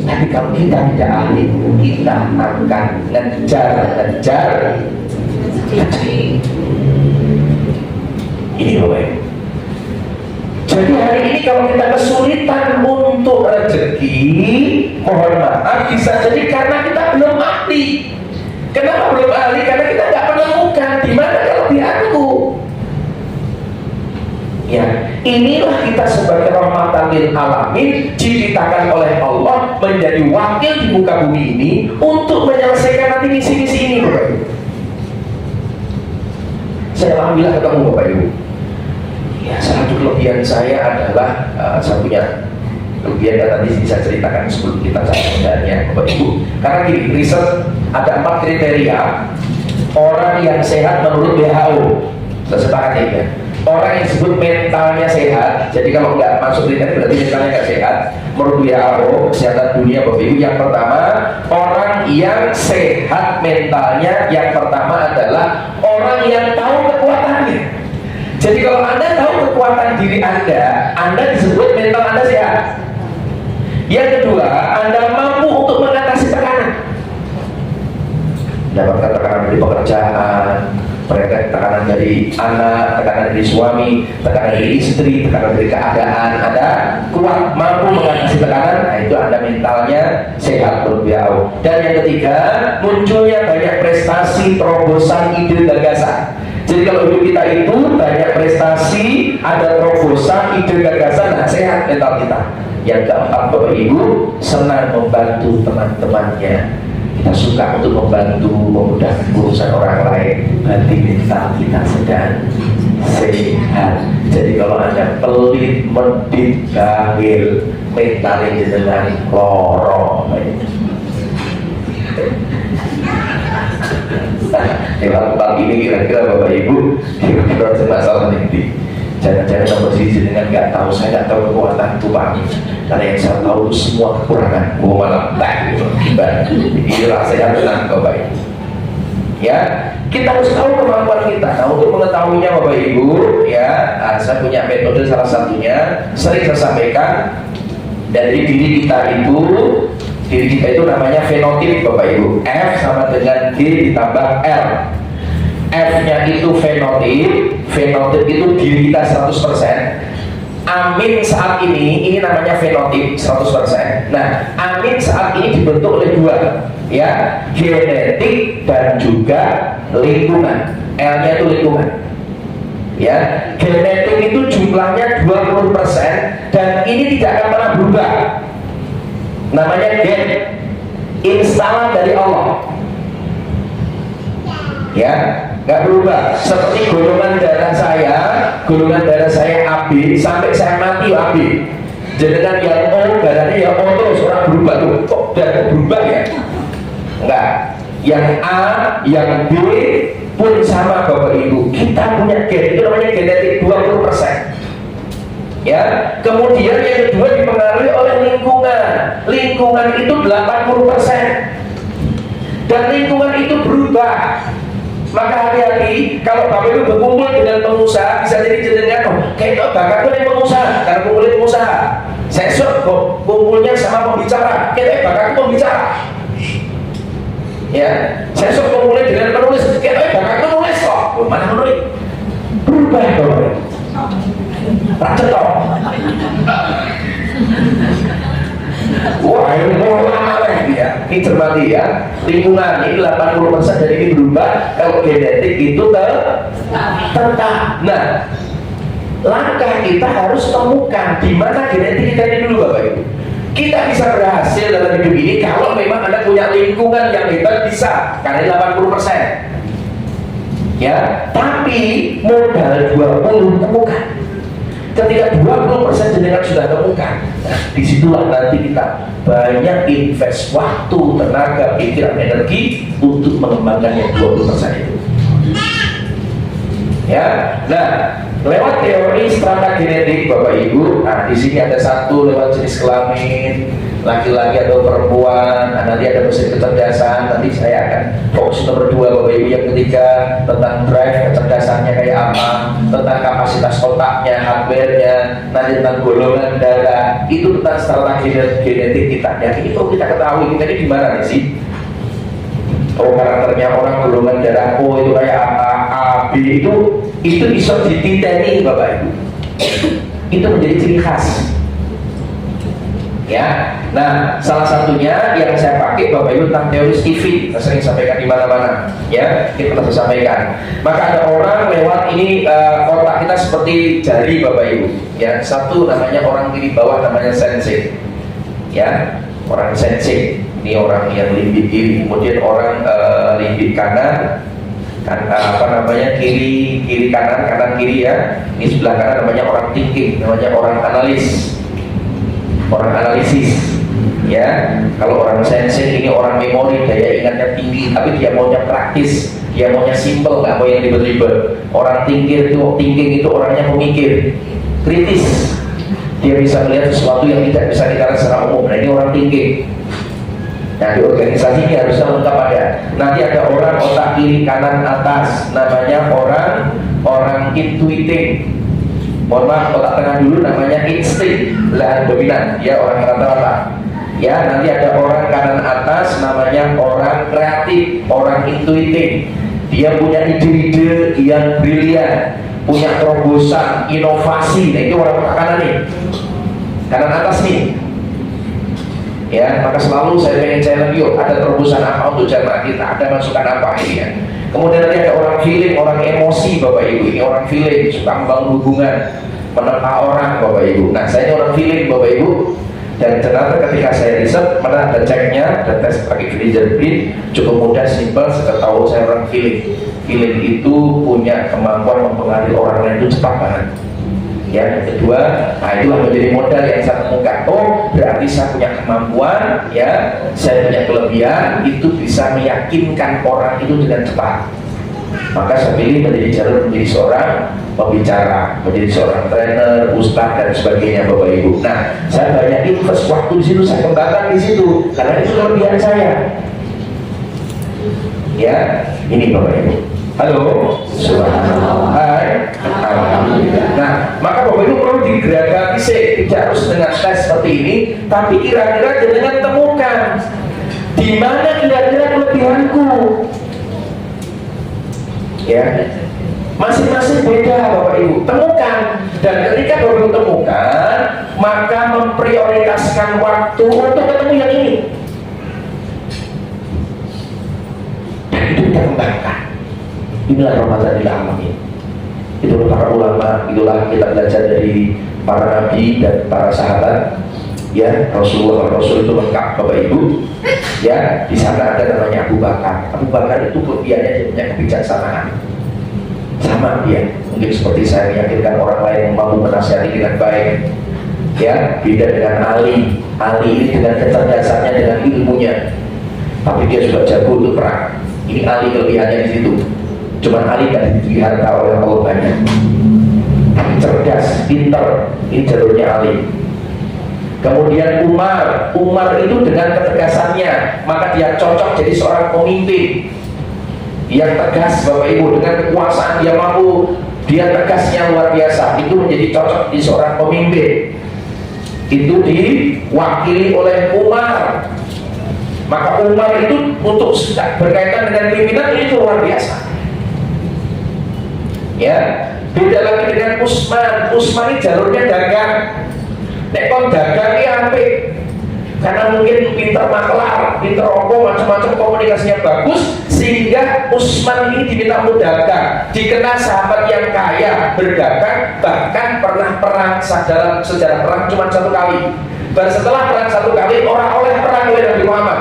A: Tapi kalau kita tidak ahli, kita akan ngejar rezeki. Ini Bapak Ibu. Jadi hari ini kalau kita kesulitan untuk rezeki, mohon maaf, bisa jadi karena kita belum ahli. Kenapa belum ahli? Karena kita nggak menemukan di mana kelebihanku. Ya, inilah kita sebagai rahmatan lil alamin, diciptakan oleh Allah menjadi wakil di muka bumi ini untuk menyelesaikan nanti misi-misi ini, Bapak Ibu. Saya alhamdulillah ketemu Bapak Ibu. Ya, salah satu kelebihan saya adalah saya punya kelebihan yang tadi bisa ceritakan sebelum kita sebenarnya Bapak Ibu. Karena gini, riset ada 4 kriteria orang yang sehat menurut WHO. Saya sepakati ya. Orang yang disebut mentalnya sehat. Jadi kalau nggak masuk kriteria berarti mentalnya nggak sehat. Menurut WHO, kesehatan dunia Bapak Ibu, yang pertama orang yang sehat mentalnya, yang pertama adalah orang yang tahu kekuatannya. Jadi kalau Anda tahu kekuatan diri Anda disebut mental Anda sehat. Yang kedua, Anda mampu untuk mengatasi tekanan. Dapatkan tekanan dari pekerjaan, tekanan dari anak, tekanan dari suami, tekanan dari istri, tekanan dari keadaan. Anda kuat, mampu mengatasi tekanan. Nah, itu Anda mentalnya sehat berbiau. Dan yang ketiga, munculnya banyak prestasi, terobosan, ide, gagasan. Jadi kalau hidup kita itu banyak prestasi, ada terobosan, ide, gagasan, nah sehat mental kita. Yang keempat Bapak Ibu, senang membantu teman-temannya. Kita suka untuk membantu, memudahkan urusan orang lain. Berarti mental kita sedang sehat. Jadi kalau Anda pelit, medit, gahil, mentalnya dengan lorong. Nah, ini kira-kira Bapak Ibu, kira-kira masalah ini. Jangan-jangan nomor sisi dengan nggak tahu, saya nggak tahu kekuatan itu Pak. Karena yang saya tahu itu semua kekurangan. Gua malah ini rasanya tenang Bapak Ibu. Ya, kita harus tahu kemampuan kita. Nah, untuk mengetahuinya Bapak Ibu, ya, saya punya metode salah satunya, sering saya sampaikan. Dari diri kita itu namanya fenotip Bapak Ibu. F sama dengan D ditambah L. F-nya itu fenotip itu diri kita 100%. Amin saat ini namanya fenotip 100%. Nah, amin saat ini dibentuk oleh 2. Ya, genetik dan juga lingkungan. L-nya itu lingkungan. Ya, genetik itu jumlahnya 20% dan ini tidak akan pernah berubah. Namanya gen, instalan dari Allah. Ya, nggak berubah. Seperti golongan darah saya AB sampai saya mati AB. Jangan yang O darahnya ya O terus, orang berubah tuh. Kok darah berubah ya? Enggak. Yang A, yang B pun sama Bapak Ibu. Kita punya gen, itu namanya genetik 20%. Ya, kemudian yang kedua dipengaruhi oleh lingkungan. Lingkungan itu 80%. Dan lingkungan itu berubah. Maka hati-hati kalau Bapak Ibu berkumpul dengan pengusaha, bisa jadi jenengan kayak bakatku nih pengusaha, karena kumpulin pengusaha. Saya kok kumpulnya sama pembicara, kayak bakatku pembicara. Ya, saya kumpulin dengan penulis, kayak bakatku nulis kok. Mana menulis? Berubah Bapak. Raja toh. Wah, ini mau lama ya. Ini cermati ya. Lingkungan ini 80% dari ini berubah. Kalau genetik itu tetap. Nah, langkah kita harus temukan di mana genetik kita ini dulu Bapak Ibu. Kita bisa berhasil dalam hidup ini kalau memang Anda punya lingkungan yang hebat, bisa. Karena 80%. Ya, tapi modal 20 temukan. Ketika 20% jenengan sudah temukan, nah, disitulah nanti kita banyak invest waktu, tenaga, pikiran, energi untuk mengembangkan yang 20% itu. Ya, nah lewat teori strata genetik Bapak Ibu, nah di sini ada satu lewat jenis kelamin, laki-laki atau perempuan. Nah, nanti ada mesin kecerdasan. Nanti saya akan fokus nomor 2 Bapak Ibu. Yang ketiga tentang drive kecerdasannya kayak apa, tentang kapasitas otaknya, hardware-nya, nanti tentang golongan darah. Itu tentang strata genetik kita. Ya, ini perlu kita ketahui kita ini di mana nih sih? Oh, karakternya orang, golongan darah O itu kayak apa, A, B itu bisa dititeni Bapak Ibu. Itu menjadi ciri khas. Ya, nah salah satunya yang saya pakai Bapak Ibu tentang teori Stevie, saya sering sampaikan di mana-mana. Ya, kita pernah sampaikan. Maka ada orang lewat ini kotak kita seperti jari Bapak Ibu. Ya, satu namanya orang kiri bawah namanya sensei. Ya, orang sensei. Ini orang yang limbik kiri, kemudian orang limbik kanan. Apa namanya kiri kanan kiri ya. Ini sebelah kanan namanya orang thinking, namanya orang analis. Orang analisis, ya. Kalau orang sensing ini orang memori, daya ingatnya tinggi, tapi dia maunya praktis, dia maunya simple, nggak mau yang ribet-ribet. Orang thinking itu orangnya pemikir, kritis, dia bisa melihat sesuatu yang tidak bisa kita lihat secara umum. Nah, ini orang thinking. Nah, di organisasi ini harusnya lengkap ada. Nanti ada orang otak kiri kanan atas, namanya orang intuiting. Mohon maaf, otak tengah dulu namanya insting, lahan dominan, ya orang rata-rata. Ya, nanti ada orang kanan atas namanya orang kreatif, orang intuitif. Dia punya ide-ide yang brilian, punya terobosan, inovasi. Nah, itu orang kanan nih, kanan atas nih. Ya, maka selalu saya pengen challenge, yuk ada terobosan apa untuk jamaah kita, ada masukan apa ini ya. Kemudian nanti ada orang feeling, orang emosi Bapak Ibu. Ini orang feeling, suka membangun hubungan, menerpa orang Bapak Ibu. Nah, saya ini orang feeling Bapak Ibu. Dan ternyata ketika saya riset, mana ada ceknya, dan tes pakai fingerprint, cukup mudah, simpel. Tahu saya orang feeling. Feeling itu punya kemampuan mempengaruhi orang lain itu cepat banget. Ya, yang kedua, nah itulah menjadi modal yang saya temukan. Oh, berarti saya punya kemampuan, ya, saya punya kelebihan, itu bisa meyakinkan orang itu dengan cepat. Maka saya pilih menjadi jalur menjadi seorang pembicara, menjadi seorang trainer, ustaz dan sebagainya Bapak Ibu. Nah, saya banyak invest waktu di situ, saya kembangkan di situ, karena itu kelebihan saya. Ya, ini Bapak Ibu. Halo, subhanallah. Hai, alhamdulillah. Nah, maka Bapak Ibu perlu digeragati sih, tidak harus dengan tes seperti ini, tapi kira-kira dengan temukan di mana kira-kira kelebihanku. Ya, masing-masing beda Bapak Ibu, temukan. Dan ketika Bapak Ibu temukan, maka memprioritaskan waktu untuk ketemu yang ini. kita kembangkan. Inilah Ramadan alamin. Itulah para ulama, itulah kita belajar dari para nabi dan para sahabat. Ya, Rasul itu lengkap Bapak Ibu. Ya, di sana ada namanya Abu Bakar. Abu Bakar itu kelebihannya dia punya kebijaksanaan. Sama dia, mungkin seperti saya meyakinkan orang lain yang mampu menasihati dengan baik. Ya, beda dengan Ali. Ali ini dengan kecerdasannya, dengan ilmunya, tapi dia juga jago untuk perang. Ini Ali kelebihannya di situ. Cuman Ali kan dipelihara oleh Allah banyak. Cerdas, pintar, ini jalurnya Ali. Kemudian Umar itu dengan ketegasannya, maka dia cocok jadi seorang pemimpin yang tegas Bapak Ibu, dengan kekuasaan dia mampu, dia tegasnya luar biasa, itu menjadi cocok di seorang pemimpin. Itu diwakili oleh Umar. Maka Umar itu untuk berkaitan dengan pimpinan itu luar biasa. Ya, beda lagi dengan Utsman. Utsman ini jalurnya dagang. Nek kon dagang iki apik. Karena mungkin pintar maklar, pintar macam-macam komunikasinya bagus, sehingga Utsman ini diminta untuk dagang. Dikenal sahabat yang kaya berdagang, bahkan pernah perang dalam sejarah perang cuma 1 kali. Dan setelah perang 1 kali, orang oleh perang oleh Nabi Muhammad.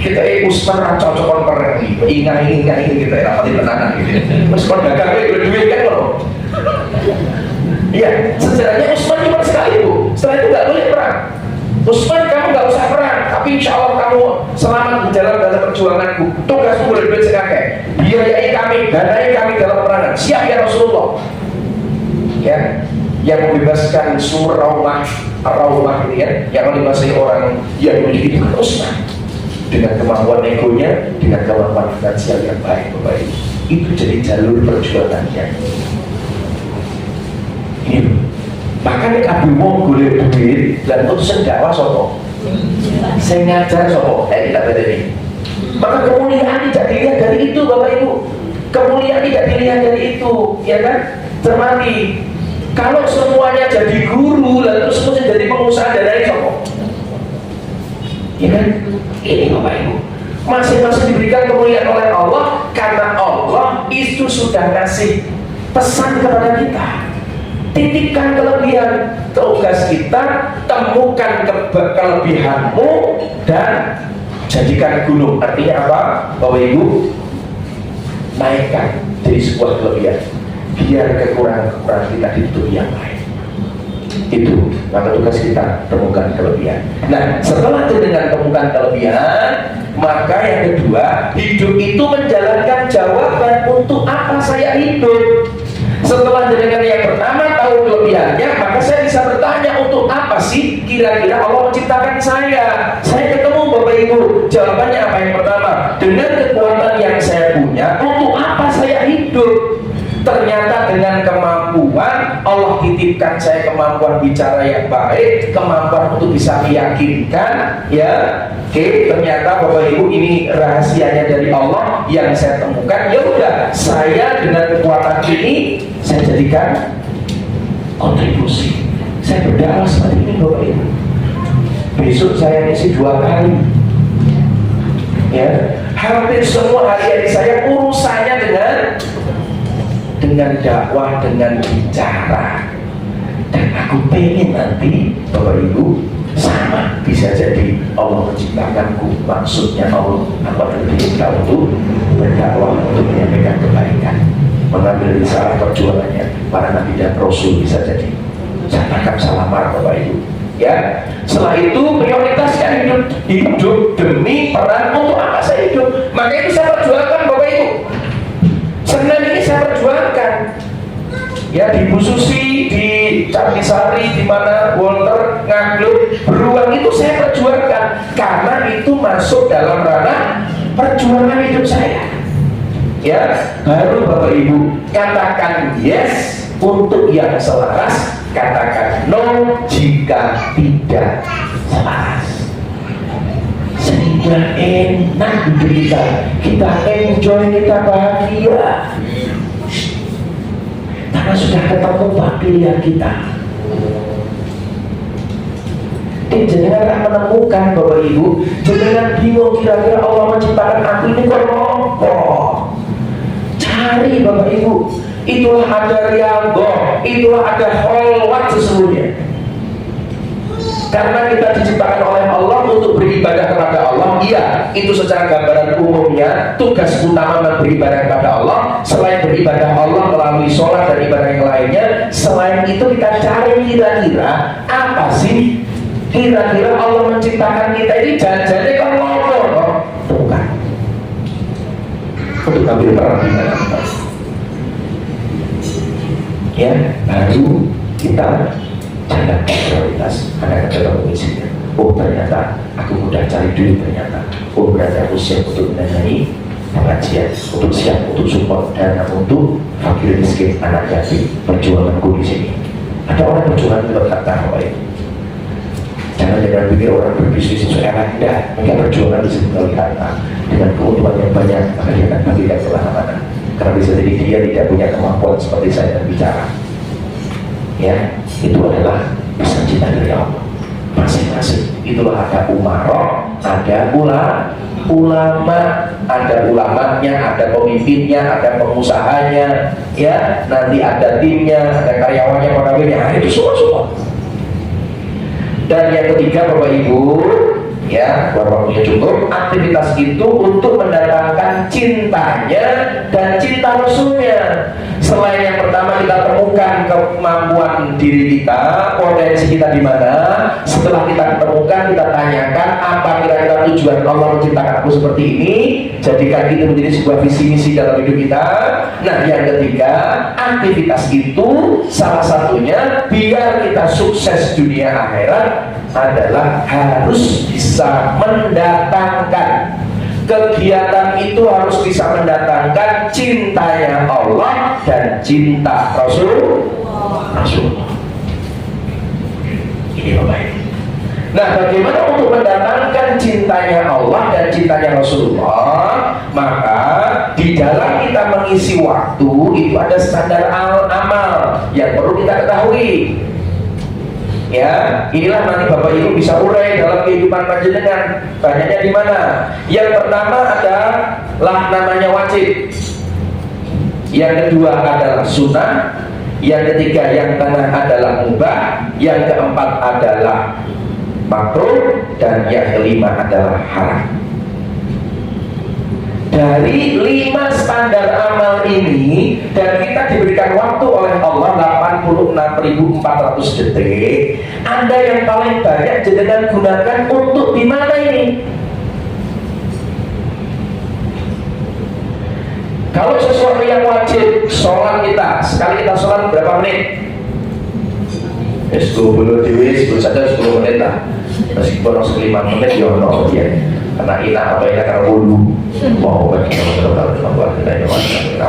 A: Kita Utsman ra cocok kon perang iki. Ingat kita rapati tenanan gitu. Terus kon dagang duit kan loh. Iya, sejarahnya Utsman cuma sekali Bu. Setelah itu nggak boleh perang. Utsman, kamu nggak usah perang, tapi insya Allah kamu selamat berjalan dalam perjuanganku. Tugasmu boleh duit sekakek. Biayai kami, danai kami dalam perangan. Siap ya Rasulullah. Ya, yang membebaskan sumber Raumah ini ya, yang dikuasai orang yang memiliki Utsman. Dengan kemampuan egonya, dengan kemampuan finansial yang baik, Bapak Ibu. Itu jadi jalur perjuangannya. Ini makanya kabeh wong golek duit lan utusan dakwah sapa? Sing ngajar sapa? Kita bedeni. Maka kemuliaan tidak dilihat dari itu Bapak Ibu. Kemuliaan tidak dilihat dari itu, ya kan? Cermati. Kalau semuanya jadi guru lalu semuanya jadi pengusaha dari sapa? Ya kan? Ini Bapak Ibu, masing-masing diberikan kemuliaan oleh Allah karena Allah itu sudah kasih pesan kepada kita. Titipkan kelebihan, tugas kita temukan kelebihanmu dan jadikan gunung. Artinya apa Bapak Ibu? Naikkan jadi sebuah kelebihan, biar kekurangan kita ditutupi yang lain. Itu maka tugas kita temukan kelebihan. Nah, setelah itu dengan temukan kelebihan, maka yang kedua, hidup itu menjalankan jawaban untuk apa saya hidup. Setelah dengan yang pertama tahu kelebihannya, maka saya bisa bertanya untuk apa sih kira-kira Allah menciptakan saya. Saya ketemu Bapak Ibu, jawabannya apa? Yang pertama, dengan kekuatan yang saya punya, untuk apa saya hidup? Ternyata dengan kemampuan Allah titipkan saya kemampuan bicara yang baik, kemampuan untuk bisa meyakinkan, ya. Oke, ternyata Bapak Ibu ini rahasianya dari Allah yang saya temukan. Ya udah, saya dengan kekuatan ini saya jadikan kontribusi. Saya berdakwah seperti ini Bapak Ibu. Besok saya ngisi 2 kali. Ya, hampir semua hari-hari saya urusannya dengan dakwah, dengan bicara. Dan aku pengen nanti Bapak Ibu sama bisa jadi Allah menciptakanku. Maksudnya Allah apa kita untuk berdakwah, untuk menyampaikan kebaikan, mengambil risalah perjuangannya para nabi dan rasul. Bisa jadi saya tangkap salamar Bapak Ibu. Ya, setelah itu prioritaskan hidup demi peran. Untuk apa saya hidup? Maka itu saya perjuangkan Bapak Ibu. Senin ini saya perjuangkan. Ya, di Bu Susi, di Candisari, di mana Walter, Ngaglut, Beruang itu saya perjuangkan karena itu masuk dalam ranah perjuangan hidup saya. Ya, baru Bapak Ibu katakan yes untuk yang selaras, katakan no jika tidak selaras. Sehingga enak hidup kita enjoy, kita bahagia karena sudah ketemu pilihan kita. Jangan menemukan Bapak Ibu, jangan bingung kira-kira Allah menciptakan aku ini kok apa. Tapi Bapak Ibu, itulah ada riyadhah, itulah ada kholwat sesungguhnya. Karena kita diciptakan oleh Allah untuk beribadah kepada Allah. Iya, itu secara gambaran umumnya tugas utama beribadah kepada Allah. Selain beribadah Allah melalui sholat dan ibadah yang lainnya, selain itu kita cari kira-kira apa sih kira-kira Allah menciptakan kita ini janjinya kok ngobrol kok? Bukan. Untuk ambil peran di dalam ya, baru kita jalan prioritas karena kita mengisinya. Oh ternyata aku mudah cari duit, ternyata oh berarti aku siap untuk mendanai pengajian, untuk siap untuk support dana untuk fakir miskin, anak yatim, perjuanganku di sini. Ada orang perjuangan di tempat tahu. Jangan pikir orang berbisnis sesuai enggak, mereka perjuangan di sini harta dengan keuntungan yang banyak, maka dia akan bagikan kemana-mana. Karena bisa jadi dia tidak punya kemampuan seperti saya berbicara. Ya, itu adalah pesan cinta dari Allah. Masing-masing itulah ada umarok, ada ulama, ada ulamanya, ada pemimpinnya, ada pengusahanya, ya, nanti ada timnya, ada karyawannya, pegawainya, itu semua. Dan yang ketiga Bapak Ibu, ya, waktunya cukup, aktivitas itu untuk mendatangkan cintanya dan cinta Rasulnya. Selain yang pertama kita temukan kemampuan diri kita, potensi kita di mana. Setelah kita temukan, kita tanyakan apa kira-kira tujuan Allah menciptakan aku seperti ini. Jadikan itu menjadi sebuah visi misi dalam hidup kita. Nah, yang ketiga, aktivitas itu salah satunya biar kita sukses dunia akhirat adalah harus bisa mendatangkan. Kegiatan itu harus bisa mendatangkan cintanya Allah dan cinta Rasul. Ini Bapak Ibu. Nah, bagaimana untuk mendatangkan cintanya Allah dan cintanya Rasulullah? Maka di dalam kita mengisi waktu itu ada standar amal yang perlu kita ketahui. Ya, inilah nanti Bapak Ibu bisa urai dalam kehidupan panjenengan. Banyaknya di mana? Yang pertama adalah namanya wajib. Yang kedua adalah sunnah. Yang ketiga, yang tengah adalah mubah. Yang keempat adalah makruh. Dan yang kelima adalah haram. Dari 5 standar amal ini, dan kita diberikan waktu oleh Allah 86.400 detik. Ada yang paling banyak jenengan gunakan untuk di mana ini? Kalau sesuatu yang wajib, sholat kita, sekali kita sholat berapa menit? 10 dewi, 10 saja 10 menit lah. Meskipun 5 menit ya no, ya. Karena ina apa ya karena bulu mau bagi kita membuat kita yang mana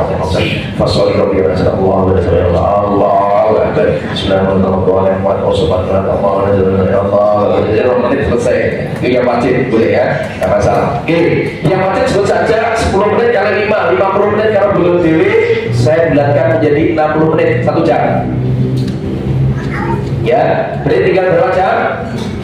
A: fasoli robi yang sedang Allah berdoa Allah agar sudah menonton yang buat osopan Allah dan Allah jadi menit selesai. Itu yang wajib boleh ya, nggak masalah. Oke, yang wajib sebut saja 10 menit kali 50 menit kalau belum dewi saya bulatkan menjadi 60 menit 1 jam. Ya, berarti tinggal berapa jam?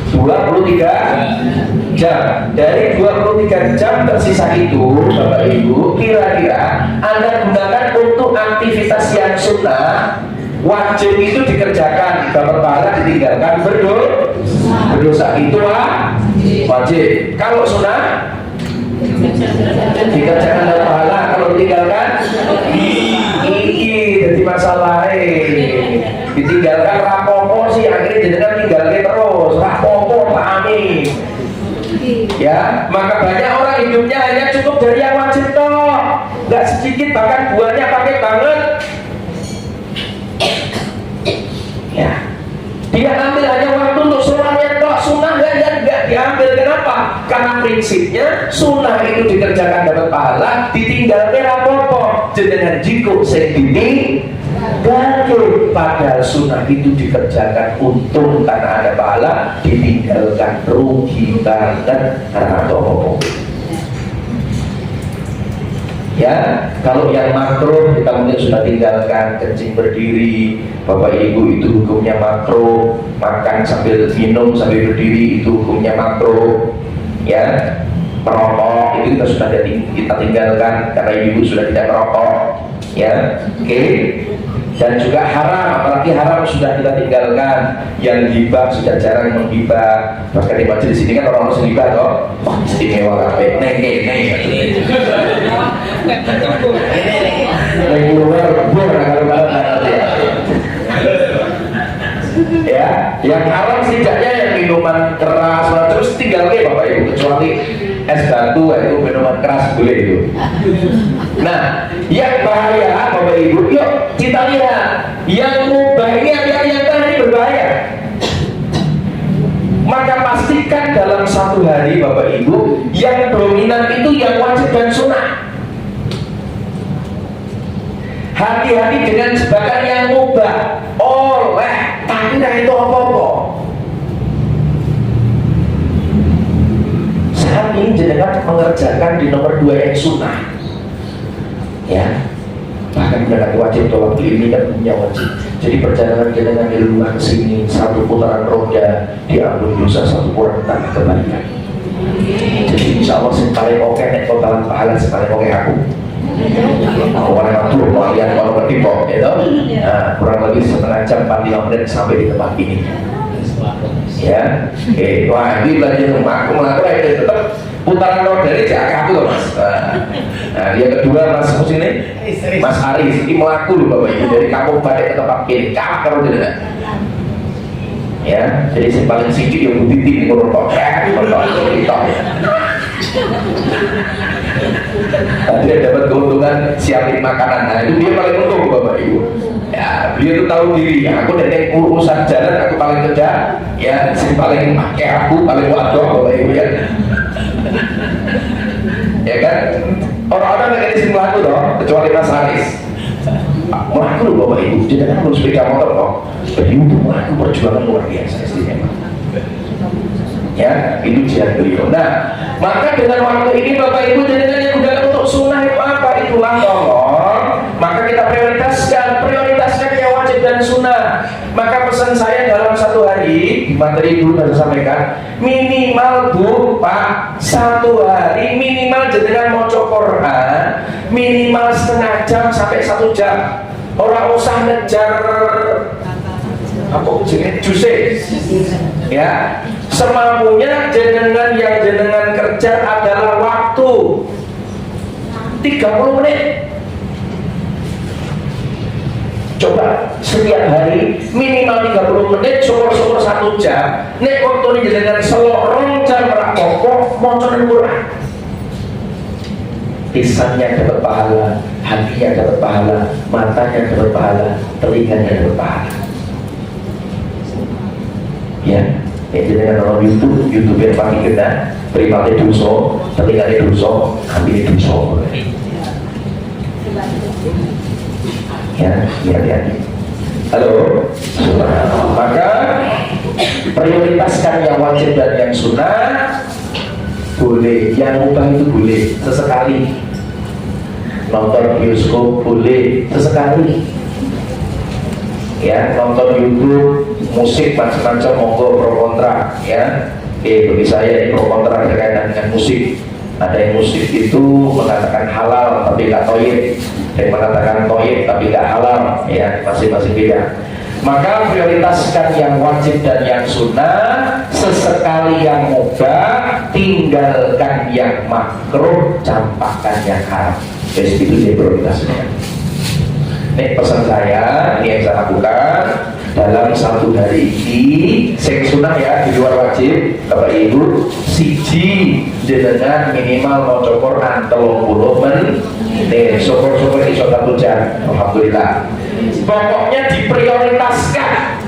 A: 23 jam. Dari 23 jam tersisa itu Bapak Ibu, kira-kira Anda gunakan untuk aktivitas yang sunnah. Wajib itu dikerjakan, dapat pahala, ditinggalkan berdosa. Itu wajib. Kalau sunnah dikerjakan dapat pahala, kalau ditinggalkan ini jadi masalah. Ditinggalkan rapopo sih, akhirnya jenengan tinggalkan terus rapopo, pahami ya. Maka banyak orang hidupnya hanya cukup dari yang wajib toh, nggak sedikit bahkan buahnya pakai banget ya. Dia ambil hanya waktu untuk sholatnya toh, sunnah nggak diambil. Kenapa? Karena prinsipnya sunnah itu dikerjakan dapat pahala, ditinggalkan rapopo. Jenengan jiko sedini gagal, padahal sunnah itu dikerjakan untung karena ada pahala, ditinggalkan rugi banget karena ada apa-apa. Ya, kalau yang makruh kita mungkin sudah tinggalkan, kencing berdiri, Bapak Ibu itu hukumnya makruh. Makan sambil minum sambil berdiri itu hukumnya makruh. Ya, merokok itu kita sudah kita tinggalkan karena ibu sudah tidak merokok. Ya, oke. Dan juga haram, apalagi haram sudah kita tinggalkan. Yang gibah sudah jarang menggibah. Bahkan di majelis ini kan orang-orang gibah toh. Wah, istimewa kabeh. Neng. Ya, yang haram setidaknya yang minuman keras, terus tinggal Bapak Ibu, kecuali es batu itu minuman keras boleh itu. Nah, yang bahaya Bapak Ibu, yuk kita lihat yang mubah ini yang tadi berbahaya. Maka pastikan dalam satu hari Bapak Ibu, yang dominan itu yang wajib dan sunnah. Hati-hati dengan jebakan yang mubah. Oleh, tapi nah itu apa-apa. Saat ini jenengan mengerjakan di nomor 2 yang sunnah. Ya, bahkan jenengan wajib tolak ini dan punya wajib. Jadi perjalanan jenengan dari rumah ke sini, satu putaran roda diambil dosa, satu putaran tanah kebalikan. Jadi insya Allah yang paling oke nek totalan pahala yang paling oke aku. Orang waktu mau lihat kalau bertimbang, gitu. Nah, kurang lebih setengah jam 45 menit sampai di tempat ini. Ya, oke. Wah, ini belajar rumah. Aku melakukan ini tetap putaran roda ini jaga aku loh mas. Nah, yang kedua mas ini, Mas Aris ini melaku loh Bapak Ibu dari kampung balik ke tempat kiri. Kalah kalau tidak. Ya, jadi yang paling singkir yang bukti di Kurang dia dapat keuntungan siapin makanan. Nah itu dia paling untung Bapak Ibu. Ya beliau itu tahu diri. Aku dari urusan jalan aku paling kerja. Ya si paling pakai aku paling waduh Bapak Ibu ya. Ya kan orang-orang yang di sebelah aku dong, kecuali Mas Aris. Melaku loh Bapak Ibu. Dia kan harus sepeda motor dong. Jadi untuk melaku perjuangan luar biasa istimewa. Ya itu jihad beliau. Nah maka dengan waktu ini Bapak Ibu jenengan yang udah untuk sunnah itu apa? Itulah tolong. Maka kita prioritaskan yang wajib dan sunnah. Maka pesan saya dalam satu hari materi dulu saya sampaikan minimal Bu Pak satu hari minimal jenengan mau Quran minimal setengah jam sampai 1 jam. Orang usah ngejar apa jenis juse ya semampunya jenengan yang jenengan kerja adalah waktu 30 menit. Coba setiap hari minimal 30 menit syukur-syukur 1 jam nek waktu ini jenengan selorong jam rakoko mocoran Quran lisannya dapat pahala, hatinya dapat pahala, matanya dapat pahala, telinganya dapat pahala. Ya, dengan orang YouTube yang pagi kena, pribadi dosa, telinganya dosa, ambilnya dosa. Ya. Halo. Maka prioritaskan yang wajib dan yang sunnah. Boleh, yang mubah itu boleh sesekali. Nonton bioskop boleh sesekali. Ya, nonton YouTube, musik macam-macam monggo pro kontra ya. Bagi saya pro kontra berkaitan dengan musik. Ada yang musik itu mengatakan halal tapi tidak toyib, yang mengatakan toyib tapi tidak halal ya, masing-masing beda. Maka prioritaskan yang wajib dan yang sunnah, sesekali yang mubah, tinggalkan yang makruh, campakkan yang haram. Jadi itu dia prioritasnya. Ini pesan saya, ini yang saya lakukan dalam satu hari ini. Sing sunnah ya, di luar wajib, Bapak Ibu, siji jenengan minimal mau Quran 30 menit. Nih, syukur-syukur iso 1 jam. Alhamdulillah. Pokoknya diprioritaskan.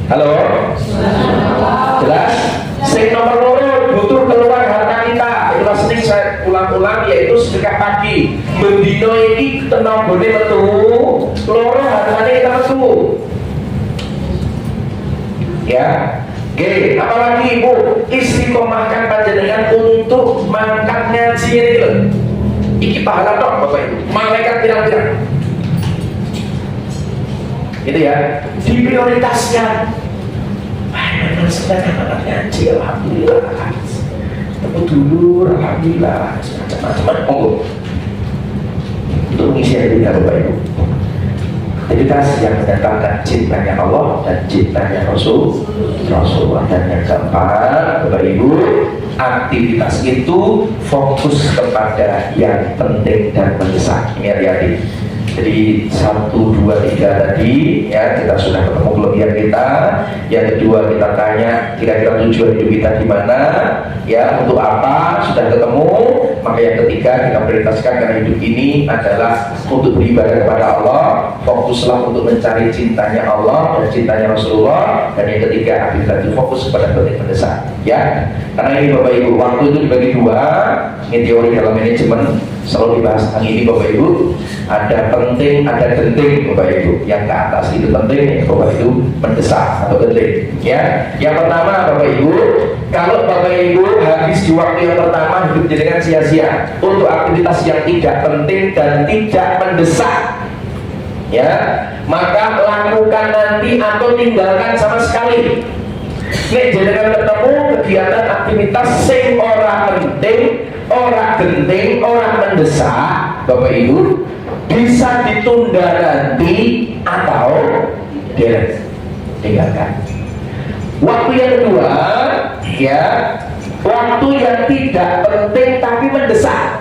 A: Halo? Jelas? Sing nomor 2 butuh keluar harta kita. Itulah sering saya ulang-ulang yaitu sedekah pagi. Bendino ini tenagone metu, loro hartanya kita metu. Ya. Oke, apalagi Ibu istiqomahkan panjenengan untuk mangkat ngaji ini loh. Iki pahala dong Bapak Ibu. Malaikat pirang-pirang. Itu ya, diprioritaskan. Benar sedang anak ngaji, alhamdulillah. Temu dulu, alhamdulillah. Macam-macam. aktivitas yang mendatangkan cintanya Allah dan cintanya Rasulullah. Dan yang keempat, Bapak Ibu, aktivitas itu fokus kepada yang penting dan mendesak. Ini hati-hati. Jadi 1, 2, 3 tadi ya kita sudah ketemu kelebihan kita. Yang kedua kita tanya kira-kira tujuan hidup kita di mana, ya untuk apa, sudah ketemu. Maka yang ketiga kita prioritaskan karena hidup ini adalah untuk beribadah kepada Allah. Fokuslah untuk mencari cintanya Allah dan cintanya Rasulullah. Dan yang ketiga aktivitas itu fokus kepada penting mendesak. Ya, karena ini Bapak Ibu waktu itu dibagi dua. Ini teori dalam manajemen selalu dibahas tentang ini Bapak Ibu. Ada penting, ada genting Bapak Ibu. Yang ke atas itu penting, yang ke bawah itu mendesak atau genting. Ya, yang pertama Bapak Ibu, kalau Bapak Ibu habis di waktu yang pertama hidup dengan sia-sia untuk aktivitas yang tidak penting dan tidak mendesak, ya, maka lakukan nanti atau tinggalkan sama sekali. Nek jenengan ketemu kegiatan aktivitas sing ora penting, ora genting, ora mendesak, Bapak Ibu bisa ditunda nanti atau tinggalkan. Waktu yang kedua, ya, waktu yang tidak penting tapi mendesak.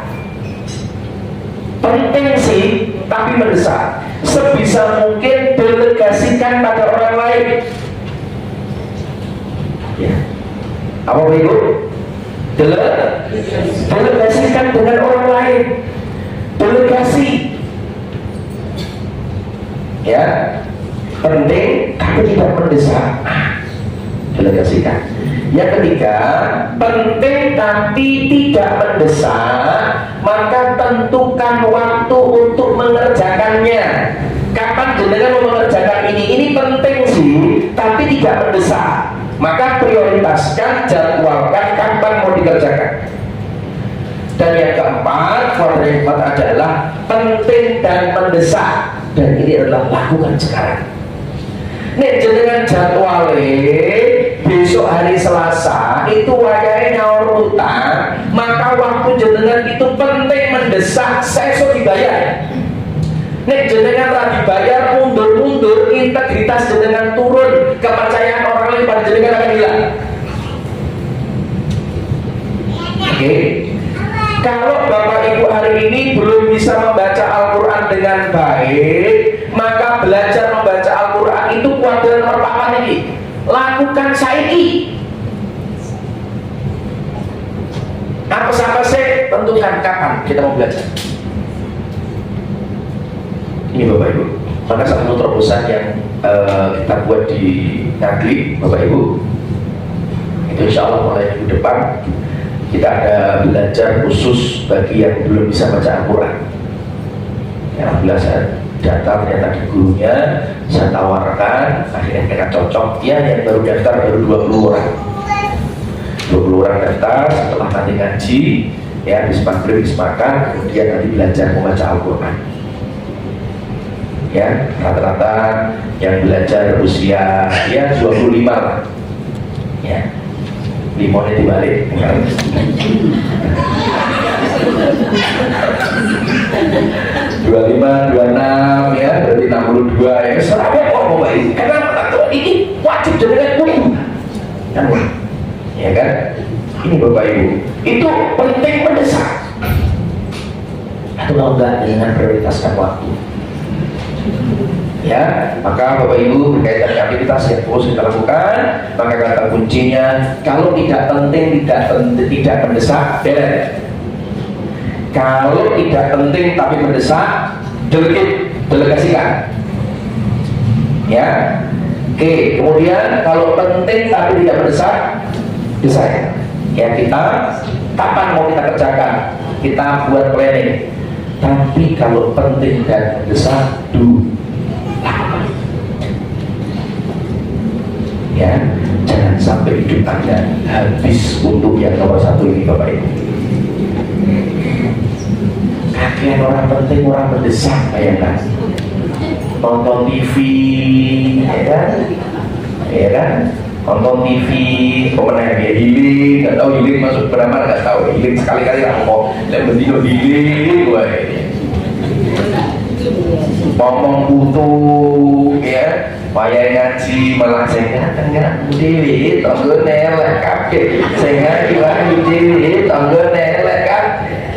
A: Penting sih tapi mendesak. Sebisa mungkin delegasikan pada orang lain. Ya. Apa Ibu? Delegasikan dengan orang lain. Delegasi. Ya, penting tapi tidak mendesak. Delegasikan. Yang ketiga, penting tapi tidak mendesak, maka tentukan waktu untuk mengerjakannya. Kapan jenengan mau mengerjakan ini? Ini penting sih, tapi tidak mendesak. Maka prioritaskan, jadwalkan kapan mau dikerjakan. Dan yang keempat, faktor yang keempat adalah penting dan mendesak. Dan ini adalah lakukan sekarang. Nek jenengan jadwale besok hari Selasa itu wayahe nyaur utang, maka waktu jenengan itu penting mendesak, sesuk dibayar. Nek jenengan ra dibayar, mundur-mundur, integritas jenengan turun, kepercayaan orang lain pada jenengan akan hilang. Oke. Kalau Bapak Ibu hari ini belum bisa membaca Al-Quran dengan baik, maka belajar membaca Al-Quran itu kuadran nomor 4 ini. Lakukan saiki. Apa sih? Tentukan kapan kita mau belajar. Ini Bapak Ibu. Maka satu terobosan yang kita buat di Ngagli, Bapak Ibu, itu insya Allah mulai minggu depan kita ada belajar khusus bagi yang belum bisa baca Al-Quran. Ya, alhamdulillah saya daftar ternyata di gurunya, saya tawarkan, akhirnya mereka cocok. Ya, yang baru daftar baru 20 orang. 20 orang daftar, setelah nanti ngaji, ya habis maghrib, habis makan, kemudian nanti belajar membaca Al-Quran. Ya, rata-rata yang belajar usia ya 25 lah. Ya. Limonnya dibalik. 25, 26 ya, berarti 62 ya. Serapa kok mau baik? Karena ini wajib jenengan kudu. Ya kan? Ini Bapak Ibu. Itu penting mendesak. Atau kalau enggak dengan prioritaskan waktu. Ya, maka Bapak Ibu berkaitan dengan aktivitas yang perlu kita lakukan, maka kata kuncinya kalau tidak penting, tidak mendesak, kalau tidak penting tapi mendesak, delegasikan. Ya, oke. Kemudian kalau penting tapi tidak mendesak, desain. Ya, kita kapan mau kita kerjakan, kita buat planning. Tapi kalau penting dan mendesak, ya, jangan sampai hidup Anda habis untuk yang nomor 1 ini Bapak Ibu. Kakean orang penting, orang mendesak, bayangkan nonton TV, ya kan? Ya kan? Nonton TV, pemenang ya healing, nggak tahu healing masuk berapa, nggak tahu healing sekali-kali lah mau, lihat berdino healing, gue ini. ngomong butuh ya payah ngaji malah saya enggak dewi tangga nelek kabeh saya ngaji wae dewi tangga nelek kabeh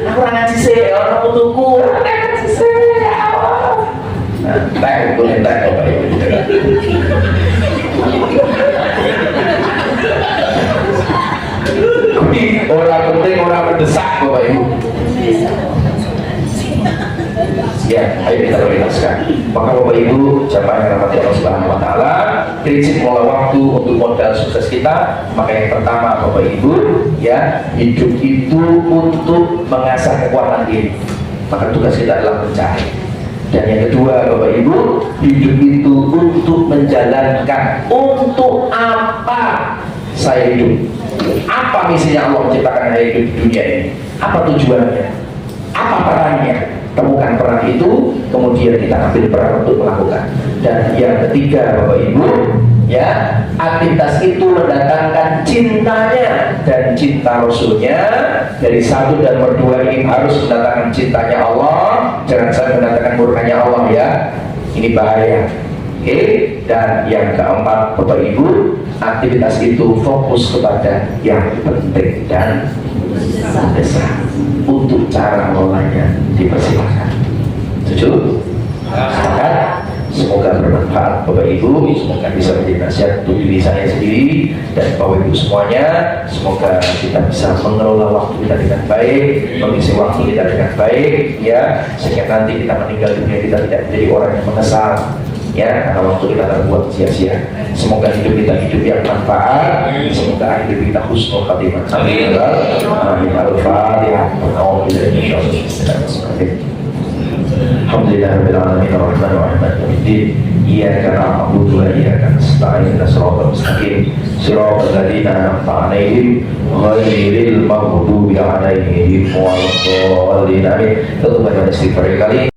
A: aku ora ngaji sih ora butuhku ngaji sih tak boleh tak apa ini orang penting orang mendesak Bapak Ibu ya ayo kita prioritaskan. Maka Bapak Ibu jamaah yang rahmati Allah Subhanahu wa taala, prinsip mulai waktu untuk modal sukses kita, maka yang pertama Bapak Ibu ya, hidup itu untuk mengasah kekuatan diri, maka tugas kita adalah mencari. Dan yang kedua Bapak Ibu, hidup itu untuk menjalankan. Untuk apa saya hidup? Apa misinya Allah menciptakan saya hidup di dunia ini? Apa tujuannya? Apa perannya? Temukan peran itu, kemudian kita ambil peran untuk melakukan. Dan yang ketiga Bapak Ibu ya, aktivitas itu mendatangkan cintanya dan cinta Rasulnya. Dari satu dan berdua ini harus mendatangkan cintanya Allah, jangan sampai mendatangkan murkanya Allah ya, ini bahaya. Oke. Dan yang keempat Bapak Ibu, aktivitas itu fokus kepada yang penting dan besar. Untuk cara mengelolanya dipersilakan. Setuju? Sepakat? Semoga bermanfaat Bapak Ibu, semoga bisa menjadi nasihat untuk diri saya sendiri dan Bapak Ibu semuanya. Semoga kita bisa mengelola waktu kita dengan baik, mengisi waktu kita dengan baik ya, sehingga nanti kita meninggal dunia kita tidak menjadi orang yang menyesal ya, karena waktu kita terbuat sia-sia. Semoga hidup kita hidup yang manfaat, semoga hidup kita husnul khatimah. Amin. Amin. Al-Fatihah. Alhamdulillahirabbil alamin arrahmanir rahim maliki yaumiddin iyyaka na'budu wa iyyaka nasta'in ihdinas siratal mustaqim siratal ladzina an'amta 'alaihim ghairil maghdubi 'alaihim waladdallin. Tutup dengan istighfar kali.